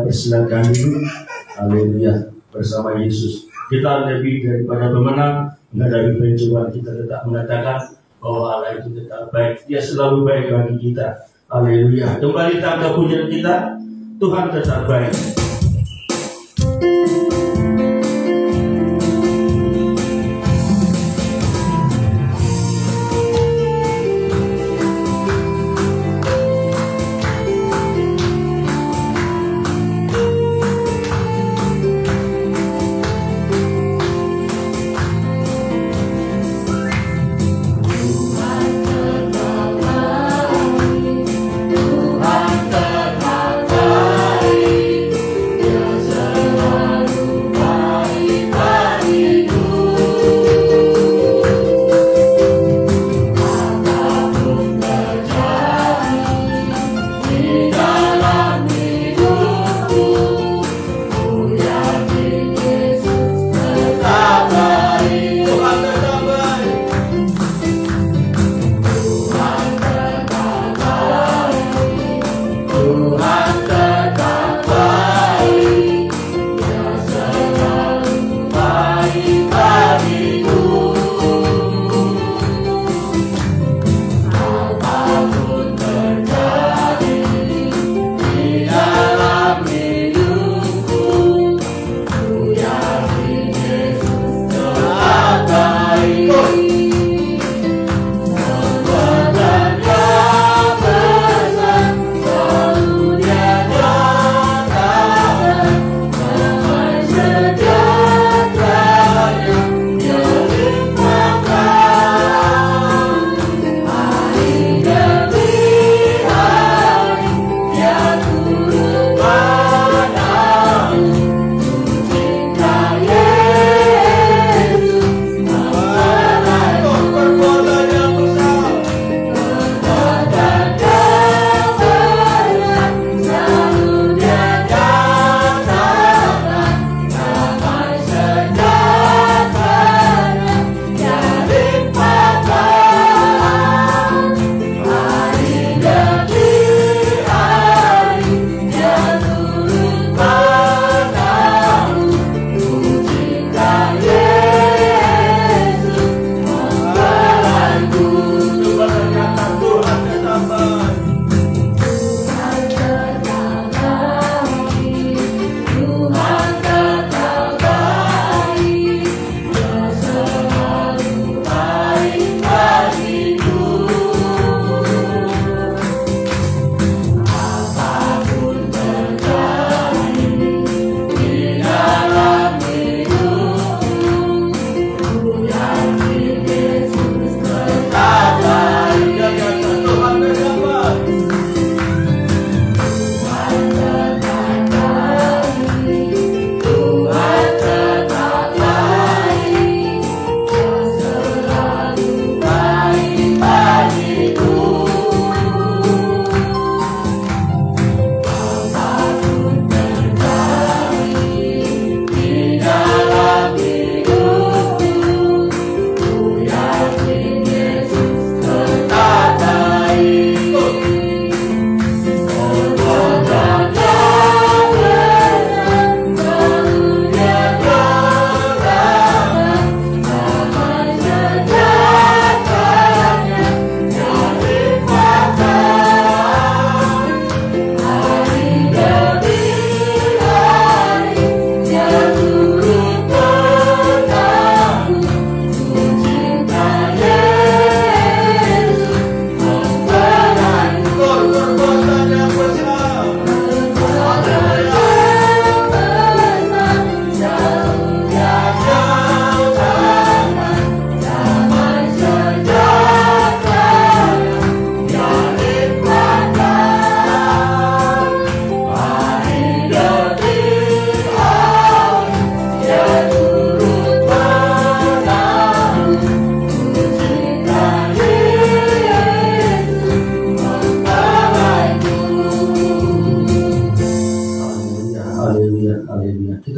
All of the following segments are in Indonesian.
persilakan dulu. Haleluya. Bersama Yesus kita lebih daripada pemenang menghadapi pencobaan. Kita tetap mengatakan bahwa Allah itu tetap baik. Dia selalu baik bagi kita. Haleluya. Kembali tangkap pujian kita. Tuhan tetap baik.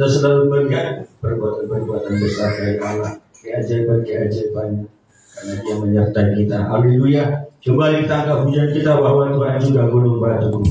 Kita selalu melihat perbuatan-perbuatan besar dari Allah, keajaiban-keajaibannya, karena Dia menyertai kita. Haleluya. Coba ditangkap pujian kita bahwa Tuhan juga gunung batu.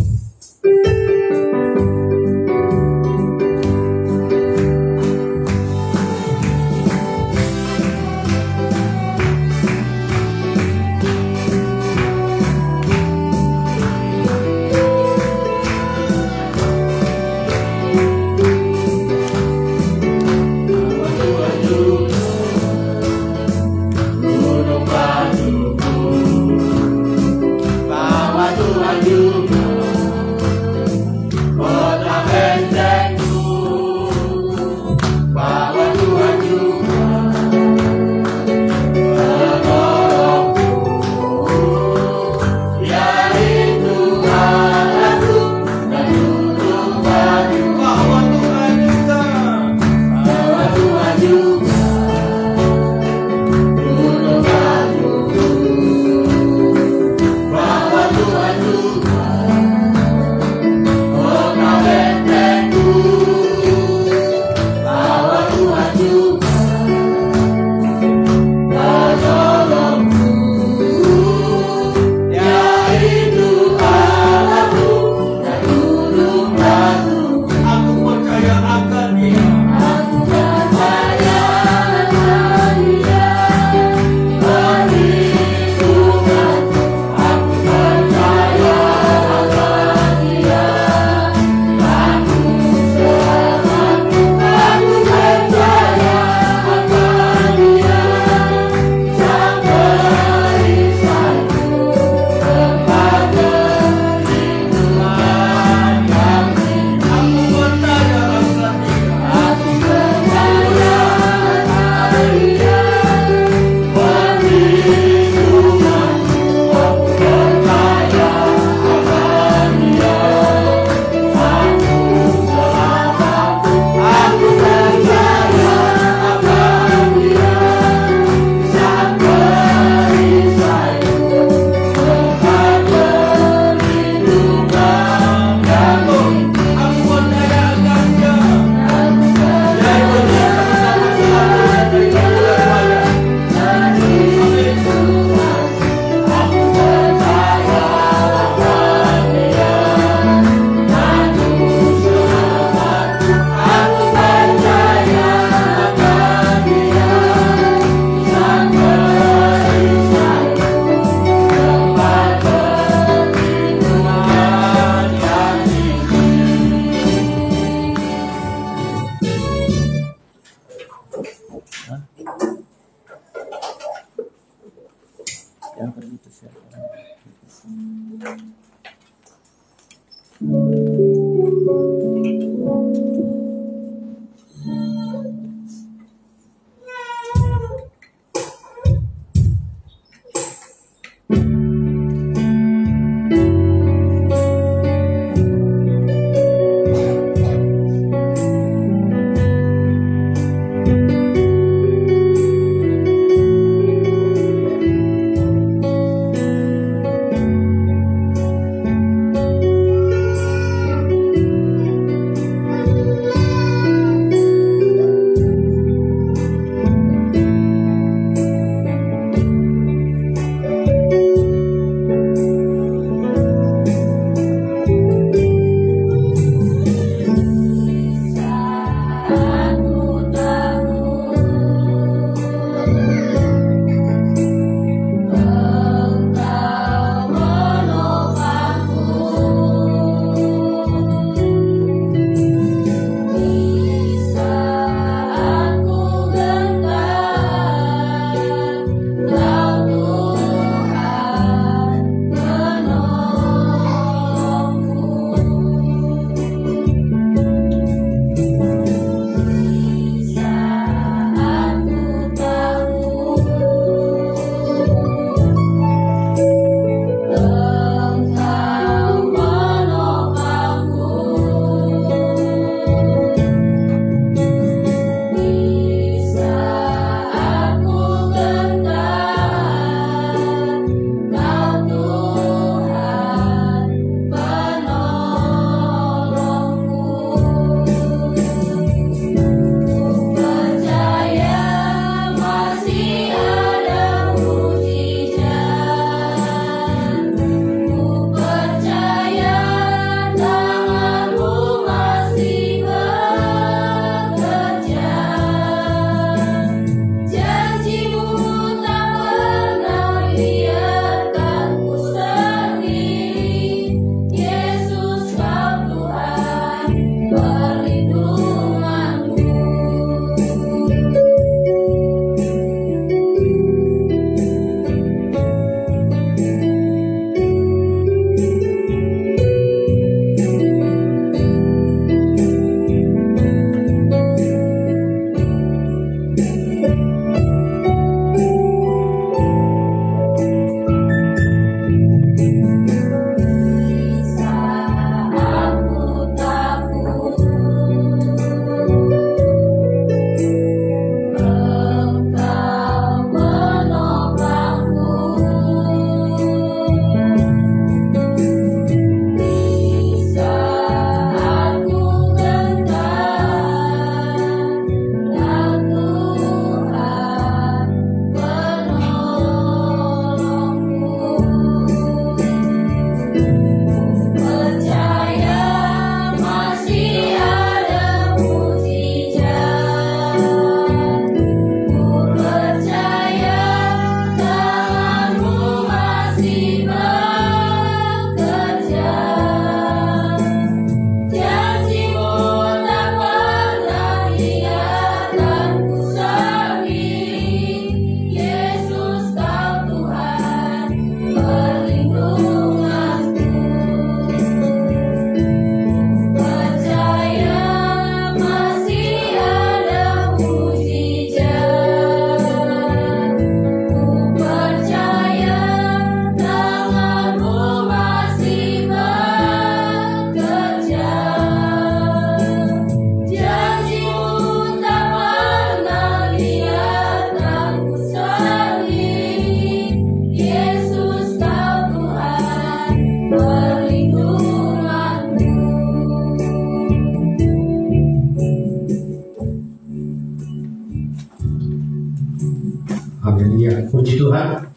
Haleluya, puji Tuhan.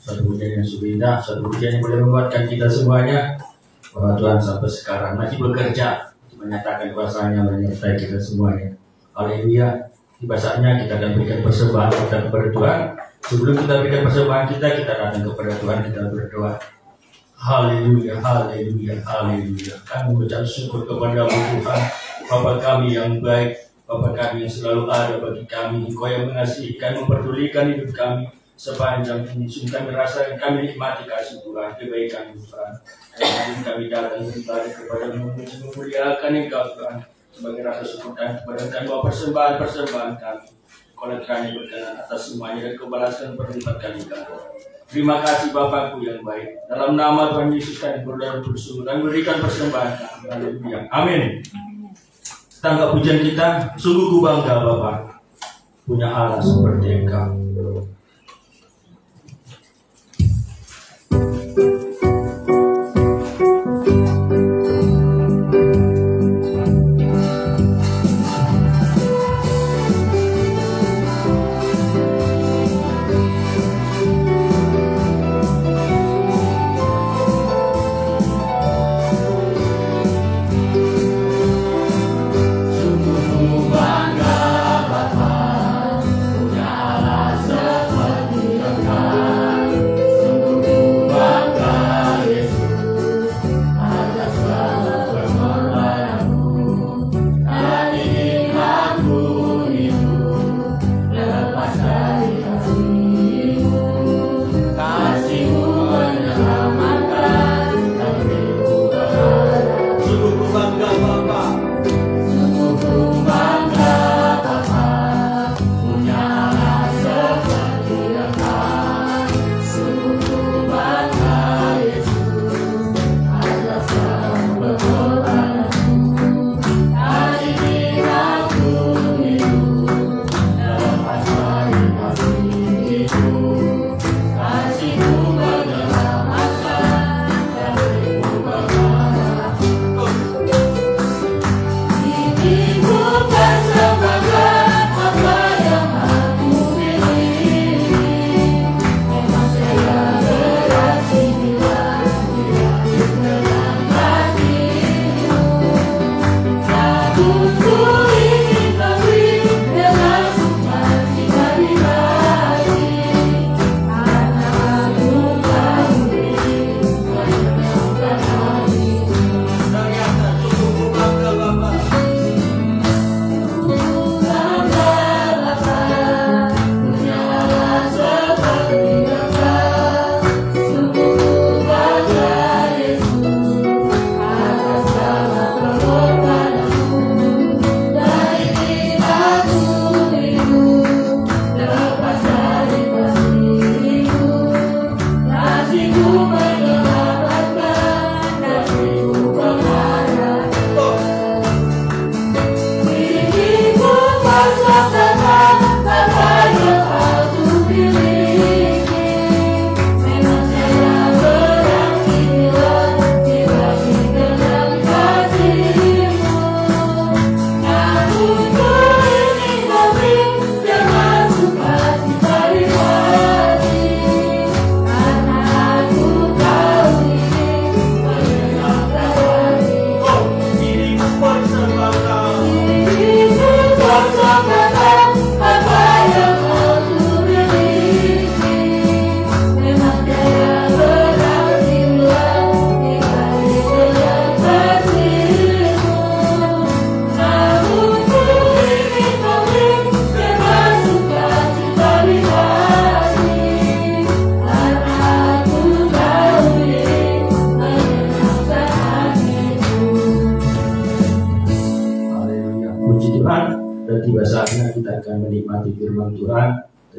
Satu pujian yang indah, satu pujian yang boleh membuatkan kita semuanya bahwa Tuhan sampai sekarang masih bekerja untuk menyatakan kuasa-Nya menyertai kita semuanya. Haleluya. Tiba saatnya kita akan berikan persembahan kita kepada Tuhan. Sebelum kita berikan persembahan kita datang kepada Tuhan, kita berdoa. Haleluya, haleluya, haleluya. Kami mengucap syukur kepada Tuhan, Bapa kami yang baik, Bapa kami yang selalu ada bagi kami. Engkau yang mengasihi kami, memperdulikan hidup kami. sepanjang ini. Sungguh kami rasakan, kami nikmati kasih Tuhan, kebaikan Tuhan. Dan kami datang kembali kepada memuliakan Engkau Tuhan, sebagai rasa syukur dan kepada kami bahwa persembahan kami, oleh kami berkenan atas semuanya dan kebalaskan berlipat kami Engkau. Terima kasih Bapakku yang baik. Dalam nama Tuhan Yesus kami berdoa bersungguh dan berikan persembahan kami. Haleluya. Amin. Tangga pujian kita, sungguh ku bangga Bapak punya Allah seperti Engkau.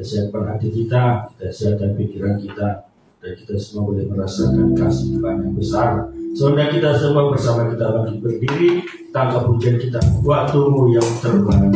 Siapkan hati kita siapkan pikiran kita, dan kita semua boleh merasakan kasih Tuhan yang besar. Saudara kita semua bersama kita bangkit berdiri, tangkap pujian kita, waktumu yang terbaik.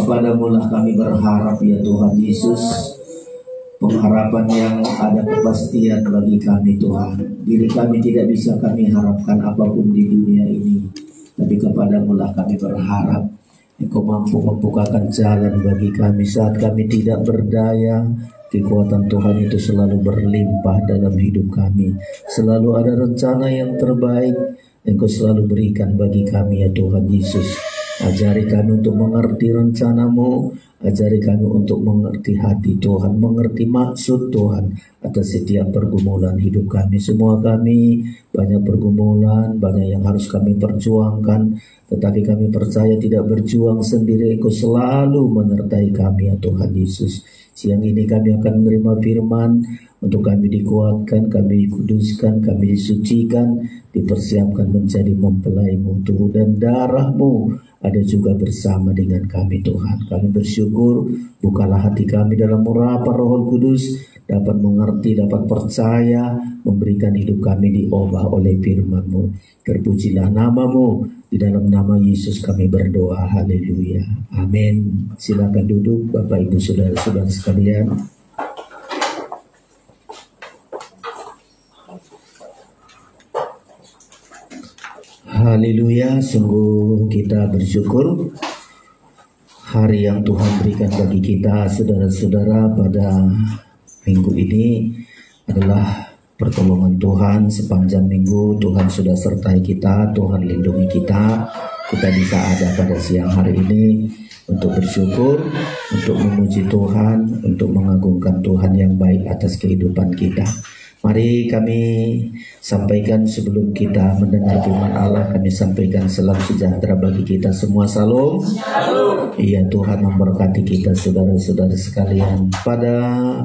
Kepadamu-lah kami berharap ya Tuhan Yesus, pengharapan yang ada kepastian bagi kami Tuhan. Diri kami tidak bisa kami harapkan apapun di dunia ini, tapi kepadamu-lah kami berharap. Engkau mampu membukakan jalan bagi kami saat kami tidak berdaya. Kekuatan Tuhan itu selalu berlimpah dalam hidup kami. Selalu ada rencana yang terbaik Engkau selalu berikan bagi kami ya Tuhan Yesus. Ajari kami untuk mengerti rencana-Mu, ajari kami untuk mengerti hati Tuhan, mengerti maksud Tuhan atas setiap pergumulan hidup kami. Semua kami banyak pergumulan, banyak yang harus kami perjuangkan, tetapi kami percaya tidak berjuang sendiri. Engkau selalu menyertai kami ya Tuhan Yesus. Siang ini kami akan menerima firman untuk kami dikuatkan, kami dikuduskan, kami disucikan, dipersiapkan menjadi mempelai-Mu. Tubuh dan darah-Mu ada juga bersama dengan kami Tuhan. Kami bersyukur, bukalah hati kami dalam urapan Roh Kudus, dapat mengerti, dapat percaya, memberikan hidup kami diubah oleh firman-Mu. Terpujilah nama-Mu, di dalam nama Yesus kami berdoa, haleluya, amin. Silakan duduk Bapak Ibu Saudara-saudara sekalian. Haleluya, sungguh kita bersyukur hari yang Tuhan berikan bagi kita saudara-saudara pada minggu ini adalah pertolongan Tuhan. Sepanjang minggu Tuhan sudah sertai kita, Tuhan lindungi kita. Kita bisa ada pada siang hari ini untuk bersyukur, untuk memuji Tuhan, untuk mengagungkan Tuhan yang baik atas kehidupan kita. Mari kami sampaikan sebelum kita mendengar firman Allah, kami sampaikan salam sejahtera bagi kita semua. Salam. Iya, Tuhan memberkati kita saudara-saudara sekalian. Pada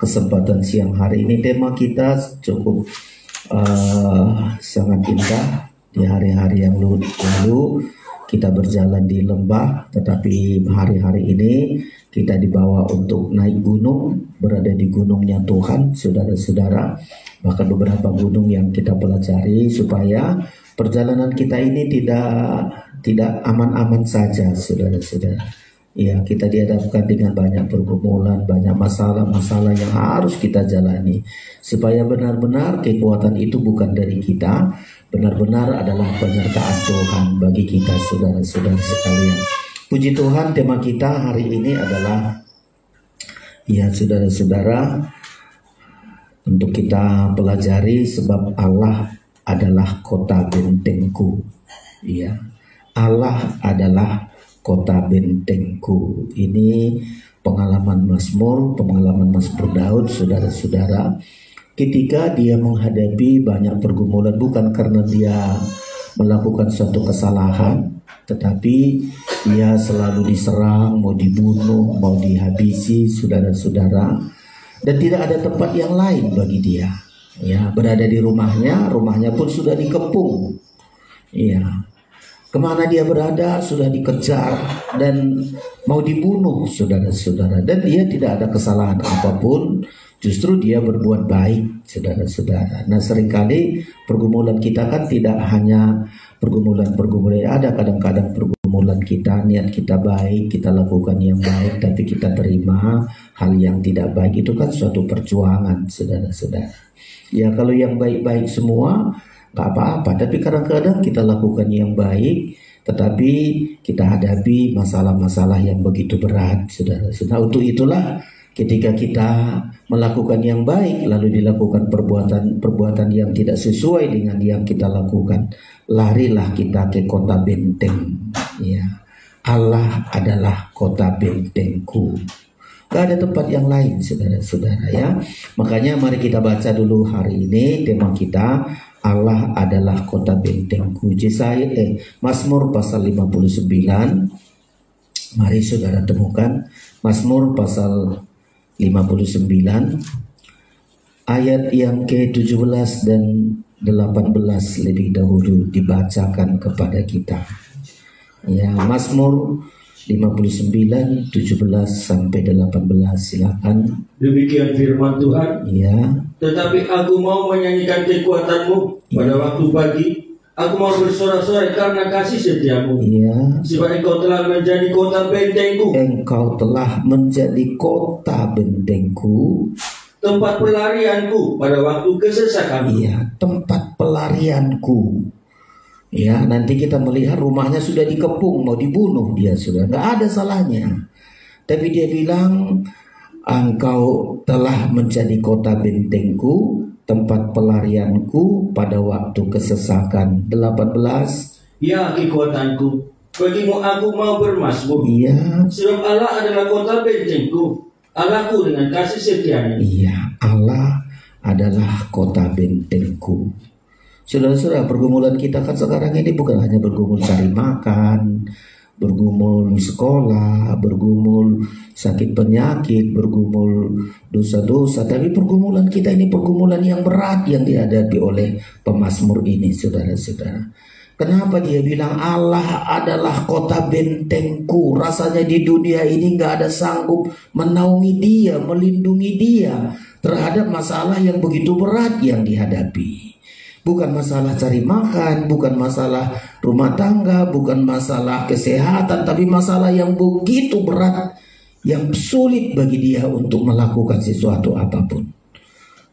kesempatan siang hari ini tema kita cukup sangat indah. Di hari-hari yang lalu kita berjalan di lembah, tetapi hari-hari ini kita dibawa untuk naik gunung, berada di gunungnya Tuhan, saudara-saudara. Bahkan beberapa gunung yang kita pelajari supaya perjalanan kita ini tidak aman-aman saja, saudara-saudara. Ya, kita dihadapkan dengan banyak pergumulan, banyak masalah-masalah yang harus kita jalani. Supaya benar-benar kekuatan itu bukan dari kita, benar-benar adalah penyertaan Tuhan bagi kita, saudara-saudara sekalian. Puji Tuhan, tema kita hari ini adalah, ya saudara-saudara, untuk kita pelajari sebab Allah adalah kota bentengku. Ya, Allah adalah kota bentengku. Ini pengalaman Mazmur Daud, saudara-saudara. Ketika dia menghadapi banyak pergumulan, bukan karena dia melakukan suatu kesalahan, tetapi dia selalu diserang, mau dibunuh, mau dihabisi, saudara-saudara. Dan tidak ada tempat yang lain bagi dia. Ya, berada di rumahnya pun sudah dikepung. Ya, kemana dia berada sudah dikejar dan mau dibunuh, saudara-saudara. Dan dia tidak ada kesalahan apapun. Justru dia berbuat baik, saudara-saudara. Nah, seringkali pergumulan kita kan tidak hanya pergumulan-pergumulan. Ada kadang-kadang pergumulan kita, niat kita baik, kita lakukan yang baik, tapi kita terima hal yang tidak baik. Itu kan suatu perjuangan, saudara-saudara. Ya, kalau yang baik-baik semua, gak apa-apa. Tapi kadang-kadang kita lakukan yang baik, tetapi kita hadapi masalah-masalah yang begitu berat, saudara-saudara. Untuk itulah ketika kita melakukan yang baik lalu dilakukan perbuatan yang tidak sesuai dengan yang kita lakukan, larilah kita ke kota benteng. Ya, Allah adalah kota bentengku. Gak ada tempat yang lain, saudara-saudara, ya. Makanya mari kita baca dulu hari ini tema kita, Allah adalah kota bentengku. Mazmur pasal 59. Mari saudara temukan Mazmur pasal 59 ayat yang ke-17 dan 18 lebih dahulu dibacakan kepada kita. Ya, Mazmur 59 17 sampai 18, silakan. Demikian firman Tuhan. Ya. Tetapi aku mau menyanyikan kekuatanmu pada waktu pagi. Aku mau bersorak-sorai karena kasih setiamu. Ya. Sebab engkau telah menjadi kota bentengku. Engkau telah menjadi kota bentengku, tempat pelarianku pada waktu kesesakan. Iya, tempat pelarianku. Ya, nanti kita melihat rumahnya sudah dikepung, mau dibunuh dia, sudah nggak ada salahnya. Tapi dia bilang, engkau telah menjadi kota bentengku, tempat pelarianku pada waktu kesesakan. 18. Ya, kekuatanku, bagimu aku mau bermasmur. Iya. Sebab Allah adalah kota bentengku, Allahku dengan kasih setianya. Iya, Allah adalah kota bentengku. Saudara-saudara, pergumulan kita kan sekarang ini bukan hanya bergumul cari makan, bergumul sekolah, bergumul sakit penyakit, bergumul dosa-dosa, tapi pergumulan kita ini pergumulan yang berat yang dihadapi oleh pemazmur ini, saudara-saudara. Kenapa dia bilang Allah adalah kota bentengku? Rasanya di dunia ini gak ada sanggup menaungi dia, melindungi dia terhadap masalah yang begitu berat yang dihadapi. Bukan masalah cari makan, bukan masalah rumah tangga, bukan masalah kesehatan, tapi masalah yang begitu berat, yang sulit bagi dia untuk melakukan sesuatu apapun.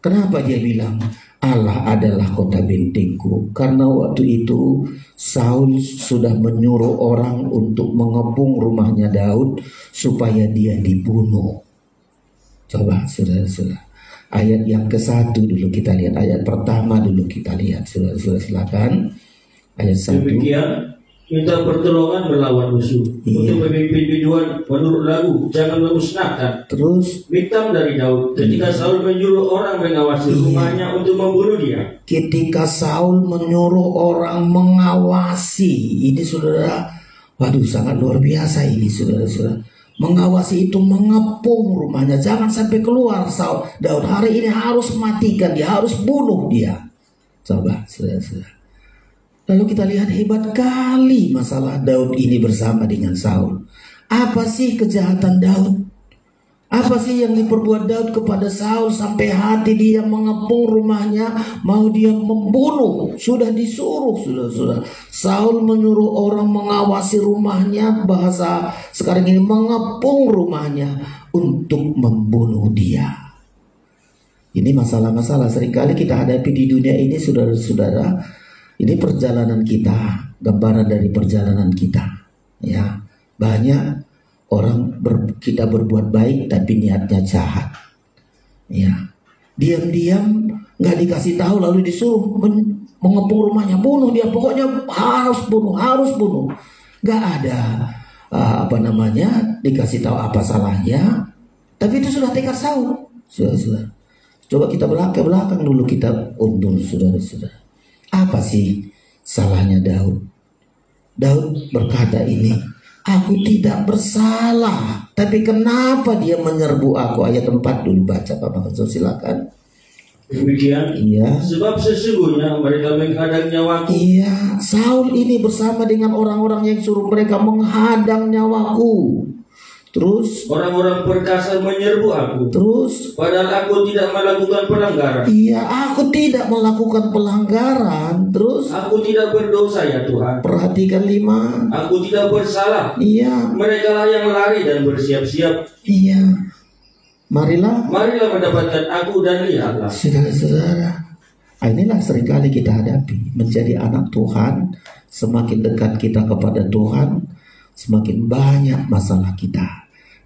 Kenapa dia bilang Allah adalah kota bentengku. Karena waktu itu Saul sudah menyuruh orang untuk mengepung rumahnya Daud supaya dia dibunuh. Coba saudara-saudara, ayat yang ke-1 dulu kita lihat, ayat pertama dulu kita lihat, saudara-saudara silakan. Ayat 1. Demikian minta pertolongan melawan musuh. Untuk memimpin biduan menurut lagu, jangan memusnahkan. Terus Miktam dari Daud ketika Saul menyuruh orang mengawasi rumahnya untuk membunuh dia. ketika Saul menyuruh orang mengawasi, ini saudara, waduh sangat luar biasa ini saudara-saudara. Mengawasi itu mengepung rumahnya, jangan sampai keluar Saul. Daud hari ini harus matikan dia, harus bunuh dia. Coba saudara-saudara. Lalu kita lihat hebat kali masalah Daud ini bersama dengan Saul. Apa sih kejahatan Daud? Apa sih yang diperbuat Daud kepada Saul sampai hati dia mengepung rumahnya, mau dia membunuh? Sudah disuruh, sudah. Saul menyuruh orang mengawasi rumahnya, bahasa sekarang ini mengepung rumahnya untuk membunuh dia. Ini masalah-masalah seringkali kita hadapi di dunia ini, saudara-saudara. Ini perjalanan kita, gambaran dari perjalanan kita. Ya, banyak orang kita berbuat baik tapi niatnya jahat. Ya, diam-diam nggak dikasih tahu lalu disuruh mengepung rumahnya, bunuh dia, pokoknya harus bunuh. Nggak ada dikasih tahu apa salahnya. Tapi itu sudah tekad Saul. Sudah. Coba kita belakang dulu, kita undur saudara-saudara. Apa sih salahnya Daud? Daud berkata ini, aku tidak bersalah, tapi kenapa dia menyerbu aku? Ayat 4 dulu baca Bapak Pastor silakan. Demikian, Iya. sebab sesungguhnya mereka menghadang nyawaku. Iya, Saul ini bersama dengan orang-orang yang suruh mereka menghadang nyawaku. Terus Orang-orang perkasa menyerbu aku. Terus Padahal aku tidak melakukan pelanggaran. Iya, aku tidak melakukan pelanggaran. Terus Aku tidak berdosa ya Tuhan. perhatikan 5. Aku tidak bersalah. Iya, Mereka lah yang lari dan bersiap-siap. iya. Marilah Marilah mendapatkan aku dan lihatlah. saudara-saudara. Inilah seringkali kita hadapi. Menjadi anak Tuhan, semakin dekat kita kepada Tuhan, semakin banyak masalah kita.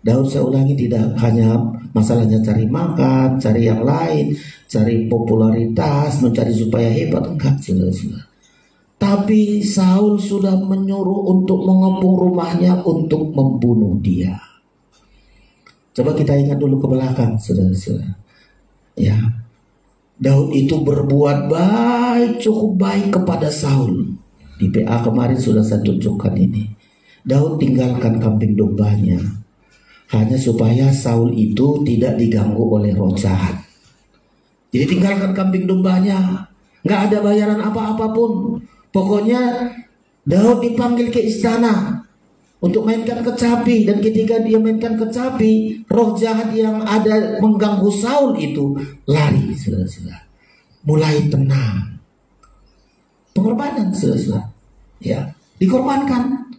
Daud, saya ulangi, tidak hanya masalahnya cari makan, cari yang lain, cari popularitas, mencari supaya hebat, enggak saudara-saudara. Tapi Saul sudah menyuruh untuk mengepung rumahnya untuk membunuh dia. Coba kita ingat dulu ke belakang saudara-saudara. Ya, Daud itu berbuat baik, cukup baik kepada Saul. Di PA kemarin sudah saya tunjukkan ini. Daud tinggalkan kambing dombanya hanya supaya Saul itu tidak diganggu oleh roh jahat. Jadi tinggalkan kambing dombanya, nggak ada bayaran apa-apapun. Pokoknya Daud dipanggil ke istana untuk mainkan kecapi, dan ketika dia mainkan kecapi, roh jahat yang ada mengganggu Saul itu lari, saudara-saudara. Mulai tenang. Pengorbanan, saudara-saudara. Ya, dikorbankan.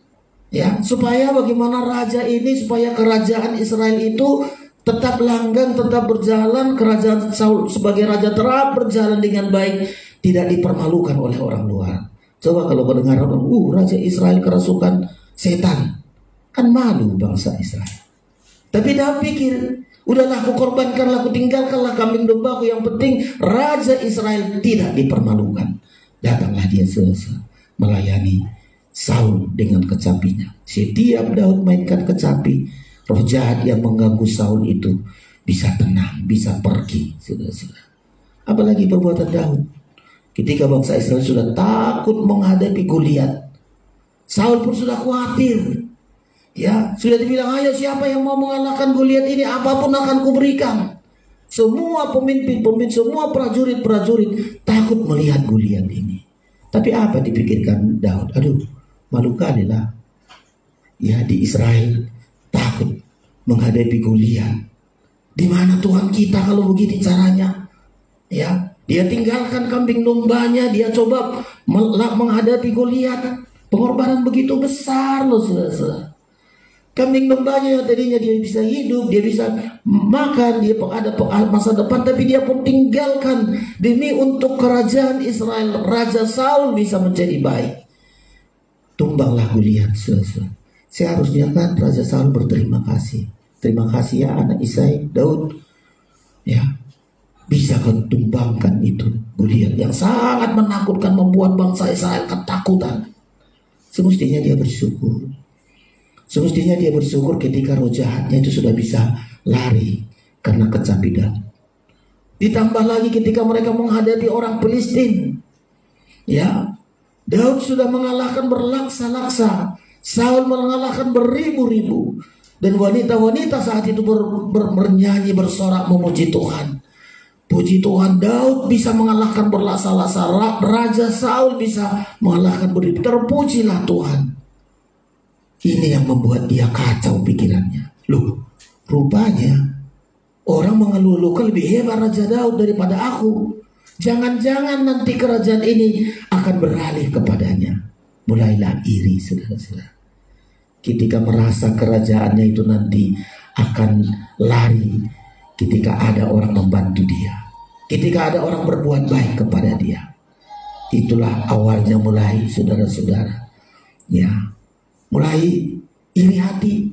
Ya, supaya bagaimana raja ini, supaya kerajaan Israel itu tetap langgeng, tetap berjalan, kerajaan Saul sebagai raja tetap berjalan dengan baik, tidak dipermalukan oleh orang luar. Coba kalau mendengar orang, raja Israel kerasukan setan, kan malu bangsa Israel. Tapi dia pikir, udahlah aku korbankanlah, aku tinggalkanlah kambing dombaku, yang penting raja Israel tidak dipermalukan. Datanglah dia selesai melayani Saul dengan kecapinya. Setiap Daud mainkan kecapi, roh jahat yang mengganggu Saul itu bisa tenang, bisa pergi. Saudara-saudara. Apalagi perbuatan Daud. Ketika bangsa Israel sudah takut menghadapi Goliat, Saul pun sudah khawatir. Ya, sudah dibilang, ayo siapa yang mau mengalahkan Goliat ini, apapun akan kuberikan. Semua pemimpin, semua prajurit takut melihat Goliat ini. Tapi apa dipikirkan Daud? Aduh, malu kali lah. Ya, di Israel takut menghadapi Goliat. Di mana Tuhan kita kalau begini caranya? Ya, dia tinggalkan kambing dombanya, dia coba menghadapi Goliat. Pengorbanan begitu besar loh, saudara-saudara. Kambing dombanya yang tadinya dia bisa hidup, dia bisa makan, dia ada masa depan, tapi dia pun tinggalkan demi untuk kerajaan Israel. Raja Saul bisa menjadi baik. Tumbanglah Goliat, saudara. Seharusnya kan Raja Saul berterima kasih. Terima kasih ya anak Isai, Daud. Ya, bisa kau tumbangkan itu Goliat yang sangat menakutkan, membuat bangsa Israel ketakutan. Semestinya dia bersyukur. Semestinya dia bersyukur ketika roh jahatnya itu sudah bisa lari karena kecapidan. Ditambah lagi ketika mereka menghadapi orang Filistin. Ya, Daud sudah mengalahkan berlaksa-laksa. Saul mengalahkan beribu-ribu. Dan wanita-wanita saat itu bernyanyi, bersorak memuji Tuhan. Puji Tuhan, Daud bisa mengalahkan berlaksa-laksa. Raja Saul bisa mengalahkan beribu. Terpujilah Tuhan. Ini yang membuat dia kacau pikirannya. Loh, rupanya orang mengeluh-elukan lebih hebat Raja Daud daripada aku. Jangan-jangan nanti kerajaan ini akan beralih kepadanya. Mulailah iri, saudara-saudara. Ketika merasa kerajaannya itu nanti akan lari ketika ada orang membantu dia. Ketika ada orang berbuat baik kepada dia. Itulah awalnya mulai, saudara-saudara. Ya. Mulai iri hati,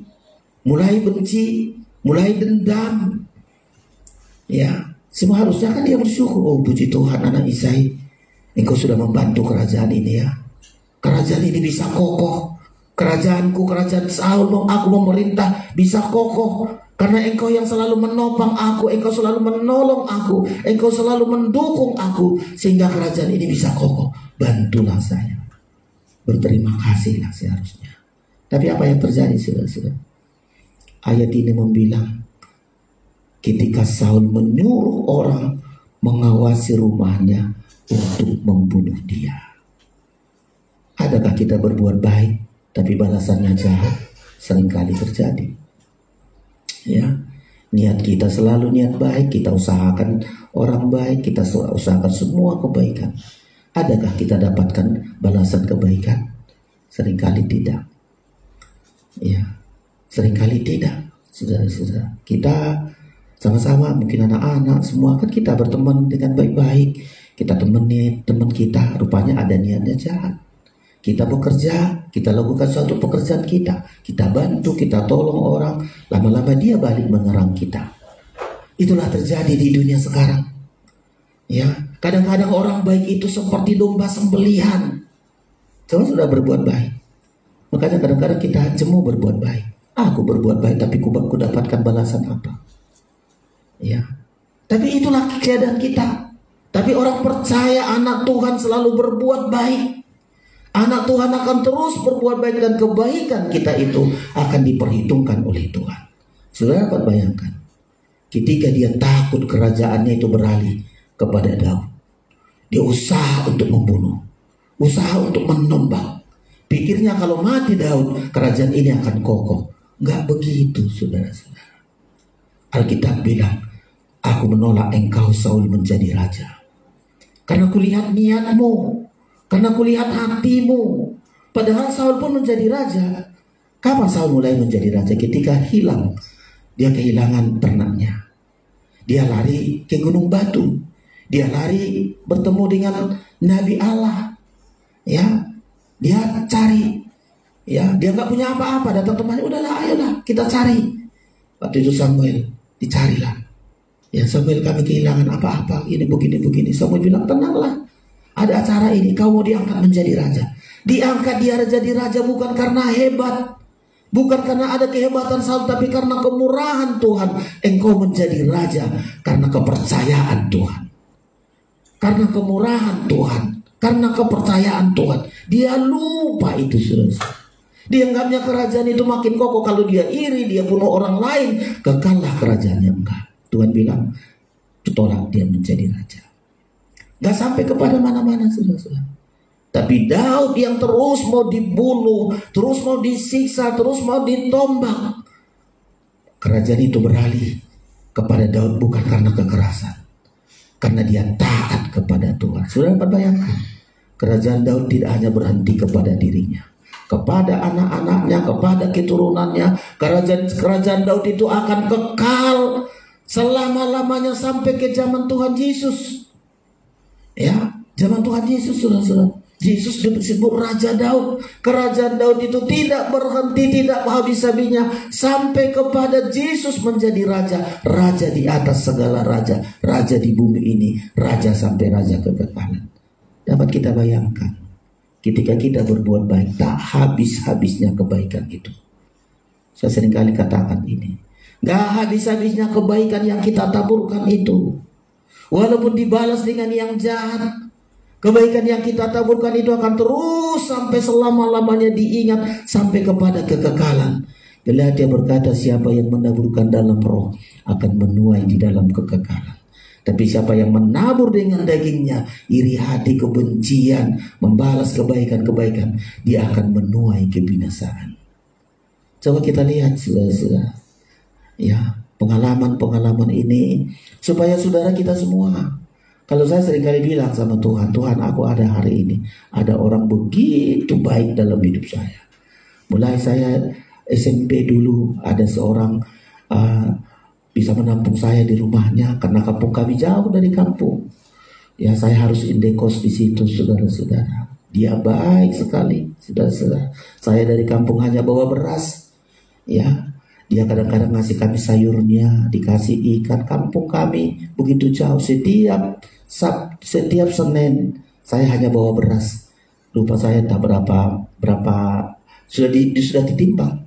mulai benci, mulai dendam. Ya, semua harusnya kan dia bersyukur. Oh, puji Tuhan anak Isai, engkau sudah membantu kerajaan ini ya. Kerajaan ini bisa kokoh. Kerajaanku, kerajaan Saul, aku memerintah bisa kokoh. Karena engkau yang selalu menopang aku, engkau selalu menolong aku, engkau selalu mendukung aku. Sehingga kerajaan ini bisa kokoh. Bantulah saya. Berterima kasihlah seharusnya. Tapi apa yang terjadi, saudara-saudara? Ayat ini membilang ketika Saul menyuruh orang mengawasi rumahnya untuk membunuh dia. Adakah kita berbuat baik tapi balasannya jahat? Seringkali terjadi. Ya, niat kita selalu niat baik, kita usahakan orang baik, kita usahakan semua kebaikan. Adakah kita dapatkan balasan kebaikan? Seringkali tidak. Ya, seringkali tidak, saudara-saudara. Kita sama-sama, mungkin anak-anak semua kan kita berteman dengan baik-baik. Kita temani teman kita, rupanya ada niatnya jahat. Kita bekerja, kita lakukan suatu pekerjaan kita bantu, kita tolong orang, lama-lama dia balik menyerang kita. Itulah terjadi di dunia sekarang. Ya, kadang-kadang orang baik itu seperti domba sembelihan. Coba sudah berbuat baik. Makanya kadang-kadang kita jemu berbuat baik. Aku berbuat baik tapi ku dapatkan balasan apa? Ya. Tapi itulah keadaan kita. Tapi orang percaya anak Tuhan selalu berbuat baik. Anak Tuhan akan terus berbuat baik dan kebaikan kita itu akan diperhitungkan oleh Tuhan. Saudara dapat bayangkan. Ketika dia takut kerajaannya itu beralih kepada Daud. Dia usaha untuk membunuh. Usaha untuk menombak. Pikirnya kalau mati Daud, kerajaan ini akan kokoh. Enggak begitu, saudara-saudara. Alkitab bilang, aku menolak engkau Saul menjadi raja. Karena kulihat niatmu, karena kulihat hatimu. Padahal Saul pun menjadi raja. Kapan Saul mulai menjadi raja? Ketika hilang, dia kehilangan ternaknya. Dia lari ke gunung batu. Dia lari bertemu dengan Nabi Allah. Ya. Dia cari, ya, dia nggak punya apa-apa, datang temannya, udahlah, ayolah, kita cari. Waktu itu Samuel, dicarilah. Ya, Samuel, kami kehilangan apa-apa, ini begini. Samuel bilang, tenanglah, ada acara ini, kau mau diangkat menjadi raja. Diangkat dia jadi raja bukan karena hebat, bukan karena ada kehebatan Saul, tapi karena kemurahan Tuhan. Engkau menjadi raja karena kepercayaan Tuhan, karena kemurahan Tuhan. Karena kepercayaan Tuhan. Dia lupa itu, saudara. Dia anggapnya kerajaan itu makin kokoh. Kalau dia iri, dia bunuh orang lain, kekallah kerajaannya. Enggak. Tuhan bilang, tolak dia menjadi raja. Gak sampai kepada mana-mana, saudara. Tapi Daud yang terus mau dibunuh, terus mau disiksa, terus mau ditombak. Kerajaan itu beralih kepada Daud bukan karena kekerasan. Karena dia taat kepada Tuhan. Sudah dapat bayangkan. Kerajaan Daud tidak hanya berhenti kepada dirinya. Kepada anak-anaknya, kepada keturunannya. Kerajaan Daud itu akan kekal selama-lamanya sampai ke zaman Tuhan Yesus. Ya, zaman Tuhan Yesus, saudara-saudara. Yesus disebut Raja Daud. Kerajaan Daud itu tidak berhenti, tidak habis-habisnya sampai kepada Yesus menjadi raja. Raja di atas segala raja. Raja di bumi ini. Raja sampai raja kekekalan. Dapat kita bayangkan, ketika kita berbuat baik, tak habis-habisnya kebaikan itu. Saya seringkali katakan ini. Gak habis-habisnya kebaikan yang kita taburkan itu. Walaupun dibalas dengan yang jahat, kebaikan yang kita taburkan itu akan terus sampai selama-lamanya diingat sampai kepada kekekalan. Bila dia berkata, siapa yang menaburkan dalam roh akan menuai di dalam kekekalan. Tapi siapa yang menabur dengan dagingnya, iri hati, kebencian, membalas kebaikan-kebaikan, dia akan menuai kebinasaan. Coba kita lihat saudara-saudara, ya, pengalaman-pengalaman ini supaya saudara kita semua. Kalau saya seringkali bilang sama Tuhan, Tuhan, aku ada hari ini, ada orang begitu baik dalam hidup saya. Mulai saya SMP dulu, ada seorang bisa menampung saya di rumahnya karena kampung kami jauh dari kampung. Ya, saya harus indekos di situ, saudara-saudara. Dia baik sekali, saudara-saudara. Saya dari kampung hanya bawa beras, ya. Dia kadang-kadang ngasih kami sayurnya, dikasih ikan. Kampung kami begitu jauh, setiap Senin saya hanya bawa beras. Lupa saya tak berapa sudah ditimbang.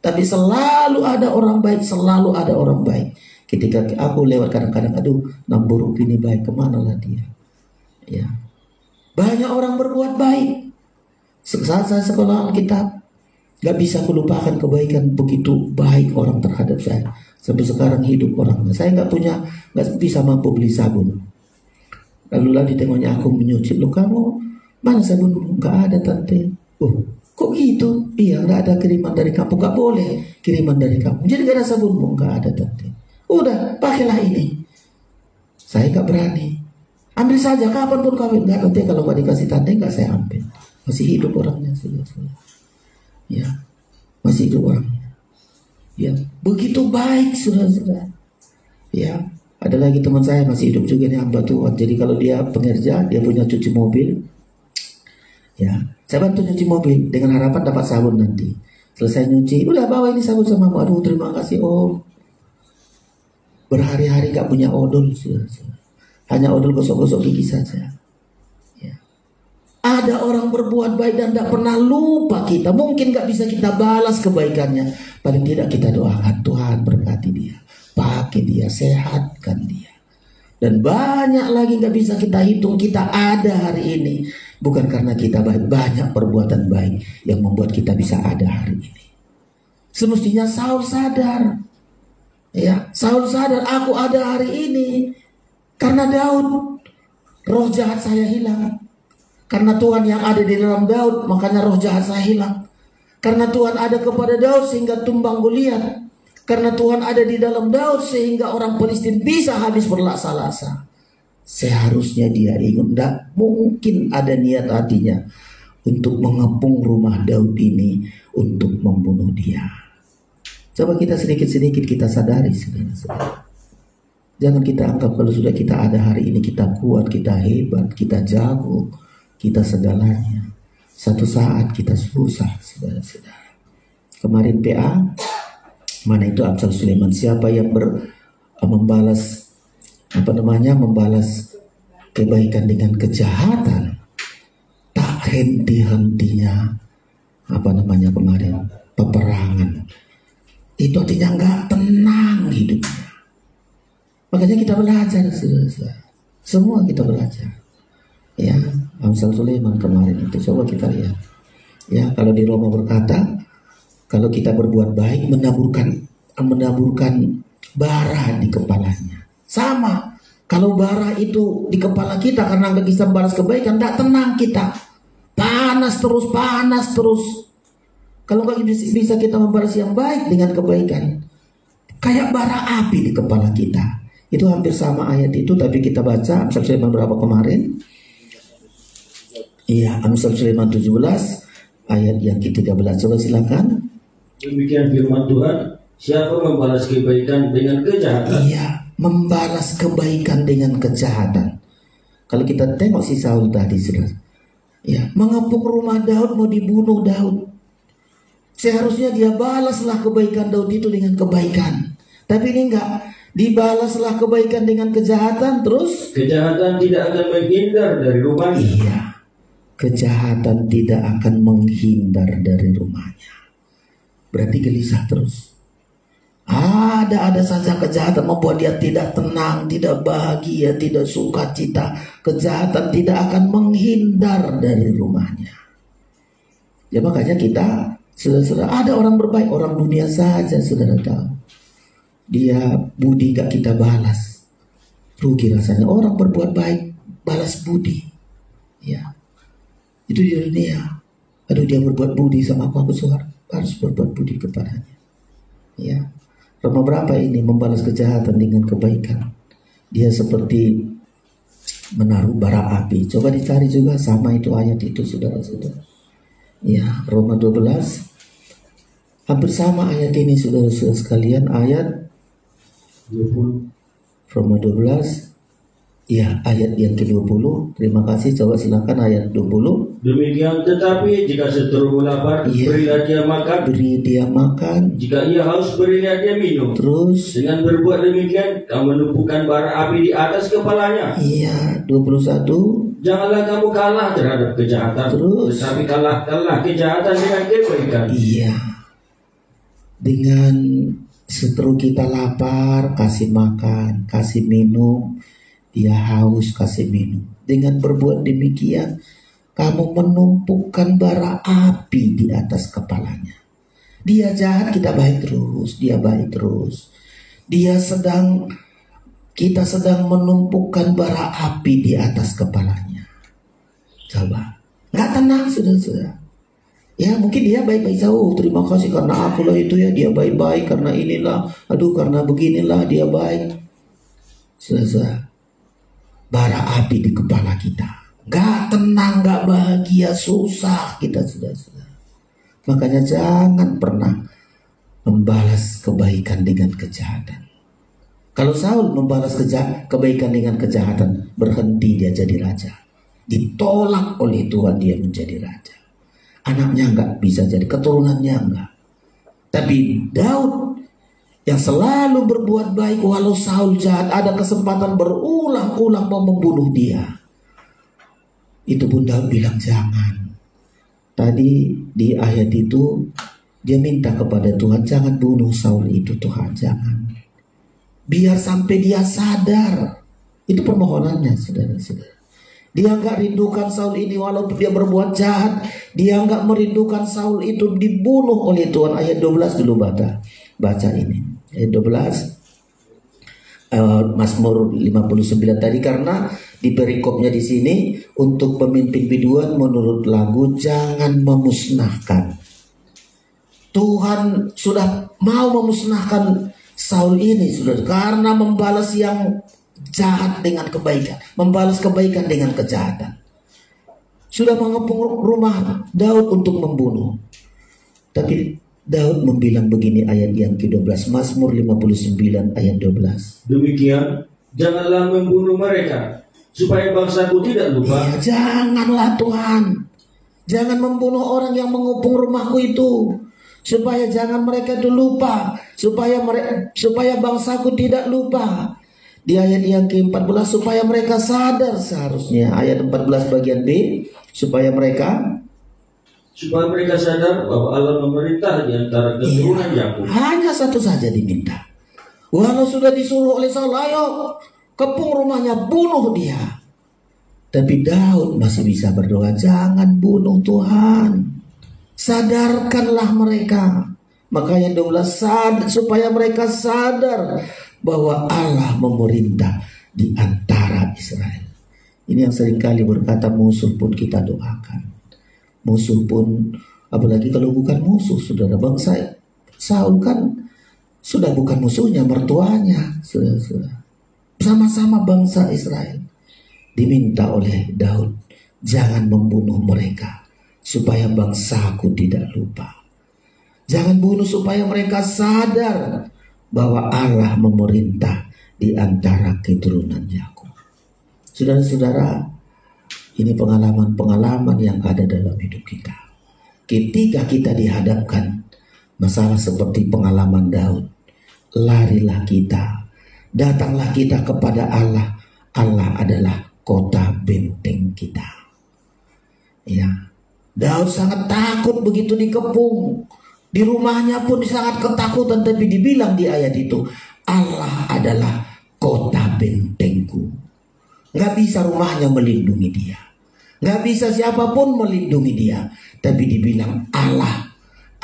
Tapi selalu ada orang baik, selalu ada orang baik. Ketika aku lewat kadang-kadang, aduh, Namburuk ini baik, kemana lah dia? Ya, banyak orang berbuat baik. Saat saya sekolah Alkitab, gak bisa kulupakan kebaikan begitu baik orang terhadap saya. Sampai sekarang hidup orangnya. Saya gak bisa mampu beli sabun. Lalu ditengoknya aku menyuci. Loh, kamu mana sabun? Gak ada, tante. Oh, kok gitu? Iya, gak ada kiriman dari kampung. Gak boleh kiriman dari kampung. Jadi gak ada sabunmu? Gak ada, tante. Udah, pakailah ini. Saya gak berani. Ambil saja, kapanpun kamu. Gak, tante, kalau gak dikasih tante, gak saya ambil. Masih hidup orangnya, saudara-saudara. Ya, masih hidup orangnya. Ya, begitu baik, saudara-saudara. Ya, ada lagi teman saya masih hidup juga nih, hamba Tuhan. Jadi kalau dia pengerja, dia punya cuci mobil. Ya, saya bantu nyuci mobil dengan harapan dapat sabun nanti. Selesai nyuci, udah bawa ini sabun sama aku. Aduh, terima kasih Om. Berhari-hari gak punya odol, saudara-saudara. Hanya odol gosok-gosok gigi saja. Ada orang berbuat baik dan tidak pernah lupa kita. Mungkin gak bisa kita balas kebaikannya. Paling tidak kita doakan, Tuhan berkati dia, pakai dia, sehatkan dia. Dan banyak lagi gak bisa kita hitung. Kita ada hari ini bukan karena kita baik. Banyak perbuatan baik yang membuat kita bisa ada hari ini. Semestinya Saul sadar. Ya, Saul sadar, aku ada hari ini karena Daud. Roh jahat saya hilang. Karena Tuhan yang ada di dalam Daud, makanya roh jahat saya hilang. Karena Tuhan ada kepada Daud sehingga tumbang Goliat. Karena Tuhan ada di dalam Daud sehingga orang Palestina bisa habis berlaksa-laksa. Seharusnya dia ingat, tidak mungkin ada niat hatinya untuk mengepung rumah Daud ini untuk membunuh dia. Coba kita sedikit-sedikit kita sadari, saudara-saudara. Jangan kita anggap kalau sudah kita ada hari ini kita kuat, kita hebat, kita jago, kita segalanya. Satu saat kita susah, saudara-saudara. Kemarin PA, mana itu Amsal Sulaiman, siapa yang membalas kebaikan dengan kejahatan, tak henti-hentinya kemarin peperangan. Itu artinya nggak tenang hidupnya. Makanya kita belajar, saudara-saudara. Semua kita belajar. Ya, Amsal Sulaiman kemarin itu coba kita lihat. Ya, kalau di Roma berkata, kalau kita berbuat baik menaburkan bara di kepalanya. Sama, kalau bara itu di kepala kita karena nggak bisa balas kebaikan, tidak tenang kita. Panas terus. Kalau nggak bisa kita membalas yang baik dengan kebaikan, kayak bara api di kepala kita. Itu hampir sama ayat itu, tapi kita baca Amsal Sulaiman berapa kemarin? Iya, Amsal Sulaiman 17 ayat yang ke-13. Coba silakan. Demikian firman Tuhan, siapa membalas kebaikan dengan kejahatan? Iya, membalas kebaikan dengan kejahatan. Kalau kita tengok si Saul tadi, saudara, ya, mengepung rumah Daud, mau dibunuh Daud. Seharusnya dia balaslah kebaikan Daud itu dengan kebaikan. Tapi ini enggak, dibalaslah kebaikan dengan kejahatan, terus Kejahatan tidak akan menghindar dari rumahnya. iya, kejahatan tidak akan menghindar dari rumahnya. Berarti gelisah terus. Ada saja kejahatan membuat dia tidak tenang, tidak bahagia, tidak sukacita. Kejahatan tidak akan menghindar dari rumahnya. Ya makanya kita, saudara-saudara, ada orang berbaik, orang dunia saja saudara tahu. Dia budi gak kita balas, rugi rasanya. Orang berbuat baik, balas budi. Ya, itu di dunia. Aduh, dia berbuat budi sama aku harus berbuat budi kepadanya. Ya, Roma berapa ini membalas kejahatan dengan kebaikan. Dia seperti menaruh bara api. Coba dicari juga sama itu ayat itu, saudara-saudara. Ya, Roma 12. Hampir sama ayat ini, saudara-saudara sekalian, ayat 20. Roma 12. Ya, ayat yang ke-20. Terima kasih, coba silakan ayat 20. Demikian tetapi jika seterumu lapar, Iya. berilah dia makan. Beri dia makan. Jika ia haus, berilah dia minum. Terus, Dengan berbuat demikian, kamu menumpukan bara api di atas kepalanya. iya, 21. Janganlah kamu kalah terhadap kejahatan, Terus? tetapi kalahkanlah kejahatan dengan kebaikan. Iya. Dengan seteru kita lapar, kasih makan, kasih minum. Dia haus, kasih minum. Dengan berbuat demikian, kamu menumpukan bara api di atas kepalanya. Dia jahat, kita baik terus. Dia baik terus. Kita sedang menumpukan bara api di atas kepalanya. Coba, nggak tenang, saudara-saudara. Ya mungkin dia baik-baik jauh. Terima kasih karena akulah itu ya, dia baik-baik karena inilah. Aduh, karena beginilah dia baik. Saudara, bara api di kepala kita. Gak tenang, gak bahagia, susah kita, saudara-saudara. Makanya jangan pernah membalas kebaikan dengan kejahatan. Kalau Saul membalas kebaikan dengan kejahatan, berhenti dia jadi raja. Ditolak oleh Tuhan dia menjadi raja. Anaknya enggak bisa jadi, keturunannya enggak. Tapi Daud yang selalu berbuat baik walau Saul jahat, ada kesempatan berulang-ulang mau membunuh dia. Itu pun Daud bilang jangan. Tadi di ayat itu dia minta kepada Tuhan, jangan bunuh Saul itu Tuhan, jangan. Biar sampai dia sadar. Itu permohonannya, saudara-saudara. Dia enggak rindukan Saul ini walaupun dia berbuat jahat. Dia enggak merindukan Saul itu dibunuh oleh Tuhan. Ayat 12 dulu baca ini. Ayat 12 Mazmur 59 tadi, karena di perikopnya di sini untuk pemimpin biduan menurut lagu jangan memusnahkan. Tuhan sudah mau memusnahkan Saul ini, saudara, karena membalas yang jahat dengan kebaikan, membalas kebaikan dengan kejahatan. Sudah mengepung rumah Daud untuk membunuh. Tapi Daud membilang begini, ayat yang ke-12, Mazmur 59 ayat 12. Demikian, janganlah membunuh mereka, supaya bangsaku tidak lupa. Iya, janganlah Tuhan. Jangan membunuh orang yang mengepung rumahku itu. Supaya jangan mereka itu lupa, supaya bangsaku tidak lupa. Di ayat yang ke-14, supaya mereka sadar, seharusnya ayat 14 bagian B, supaya mereka sadar bahwa Allah memerintah di antara keturunan Yakub. Hanya satu saja diminta. Walau sudah disuruh oleh Saul, ayo kepung rumahnya, bunuh dia. Tapi Daud masih bisa berdoa, jangan bunuh Tuhan. Sadarkanlah mereka. Makanya 12, supaya mereka sadar bahwa Allah memerintah di antara Israel. Ini yang seringkali berkata musuh pun kita doakan. Musuh pun, apalagi kalau bukan musuh, saudara, bangsa Saul kan sudah bukan musuhnya, mertuanya, saudara. Sama-sama bangsa Israel. Diminta oleh Daud, jangan membunuh mereka, supaya bangsaku tidak lupa. Jangan bunuh supaya mereka sadar bahwa Allah memerintah di antara keturunan Yakub. Saudara-saudara, ini pengalaman-pengalaman yang ada dalam hidup kita. Ketika kita dihadapkan masalah seperti pengalaman Daud, larilah kita, datanglah kita kepada Allah. Allah adalah kota benteng kita. Ya, Daud sangat takut begitu dikepung. Di rumahnya pun sangat ketakutan, tapi dibilang di ayat itu, Allah adalah kota bentengku. Gak bisa rumahnya melindungi dia, gak bisa siapapun melindungi dia, tapi dibilang Allah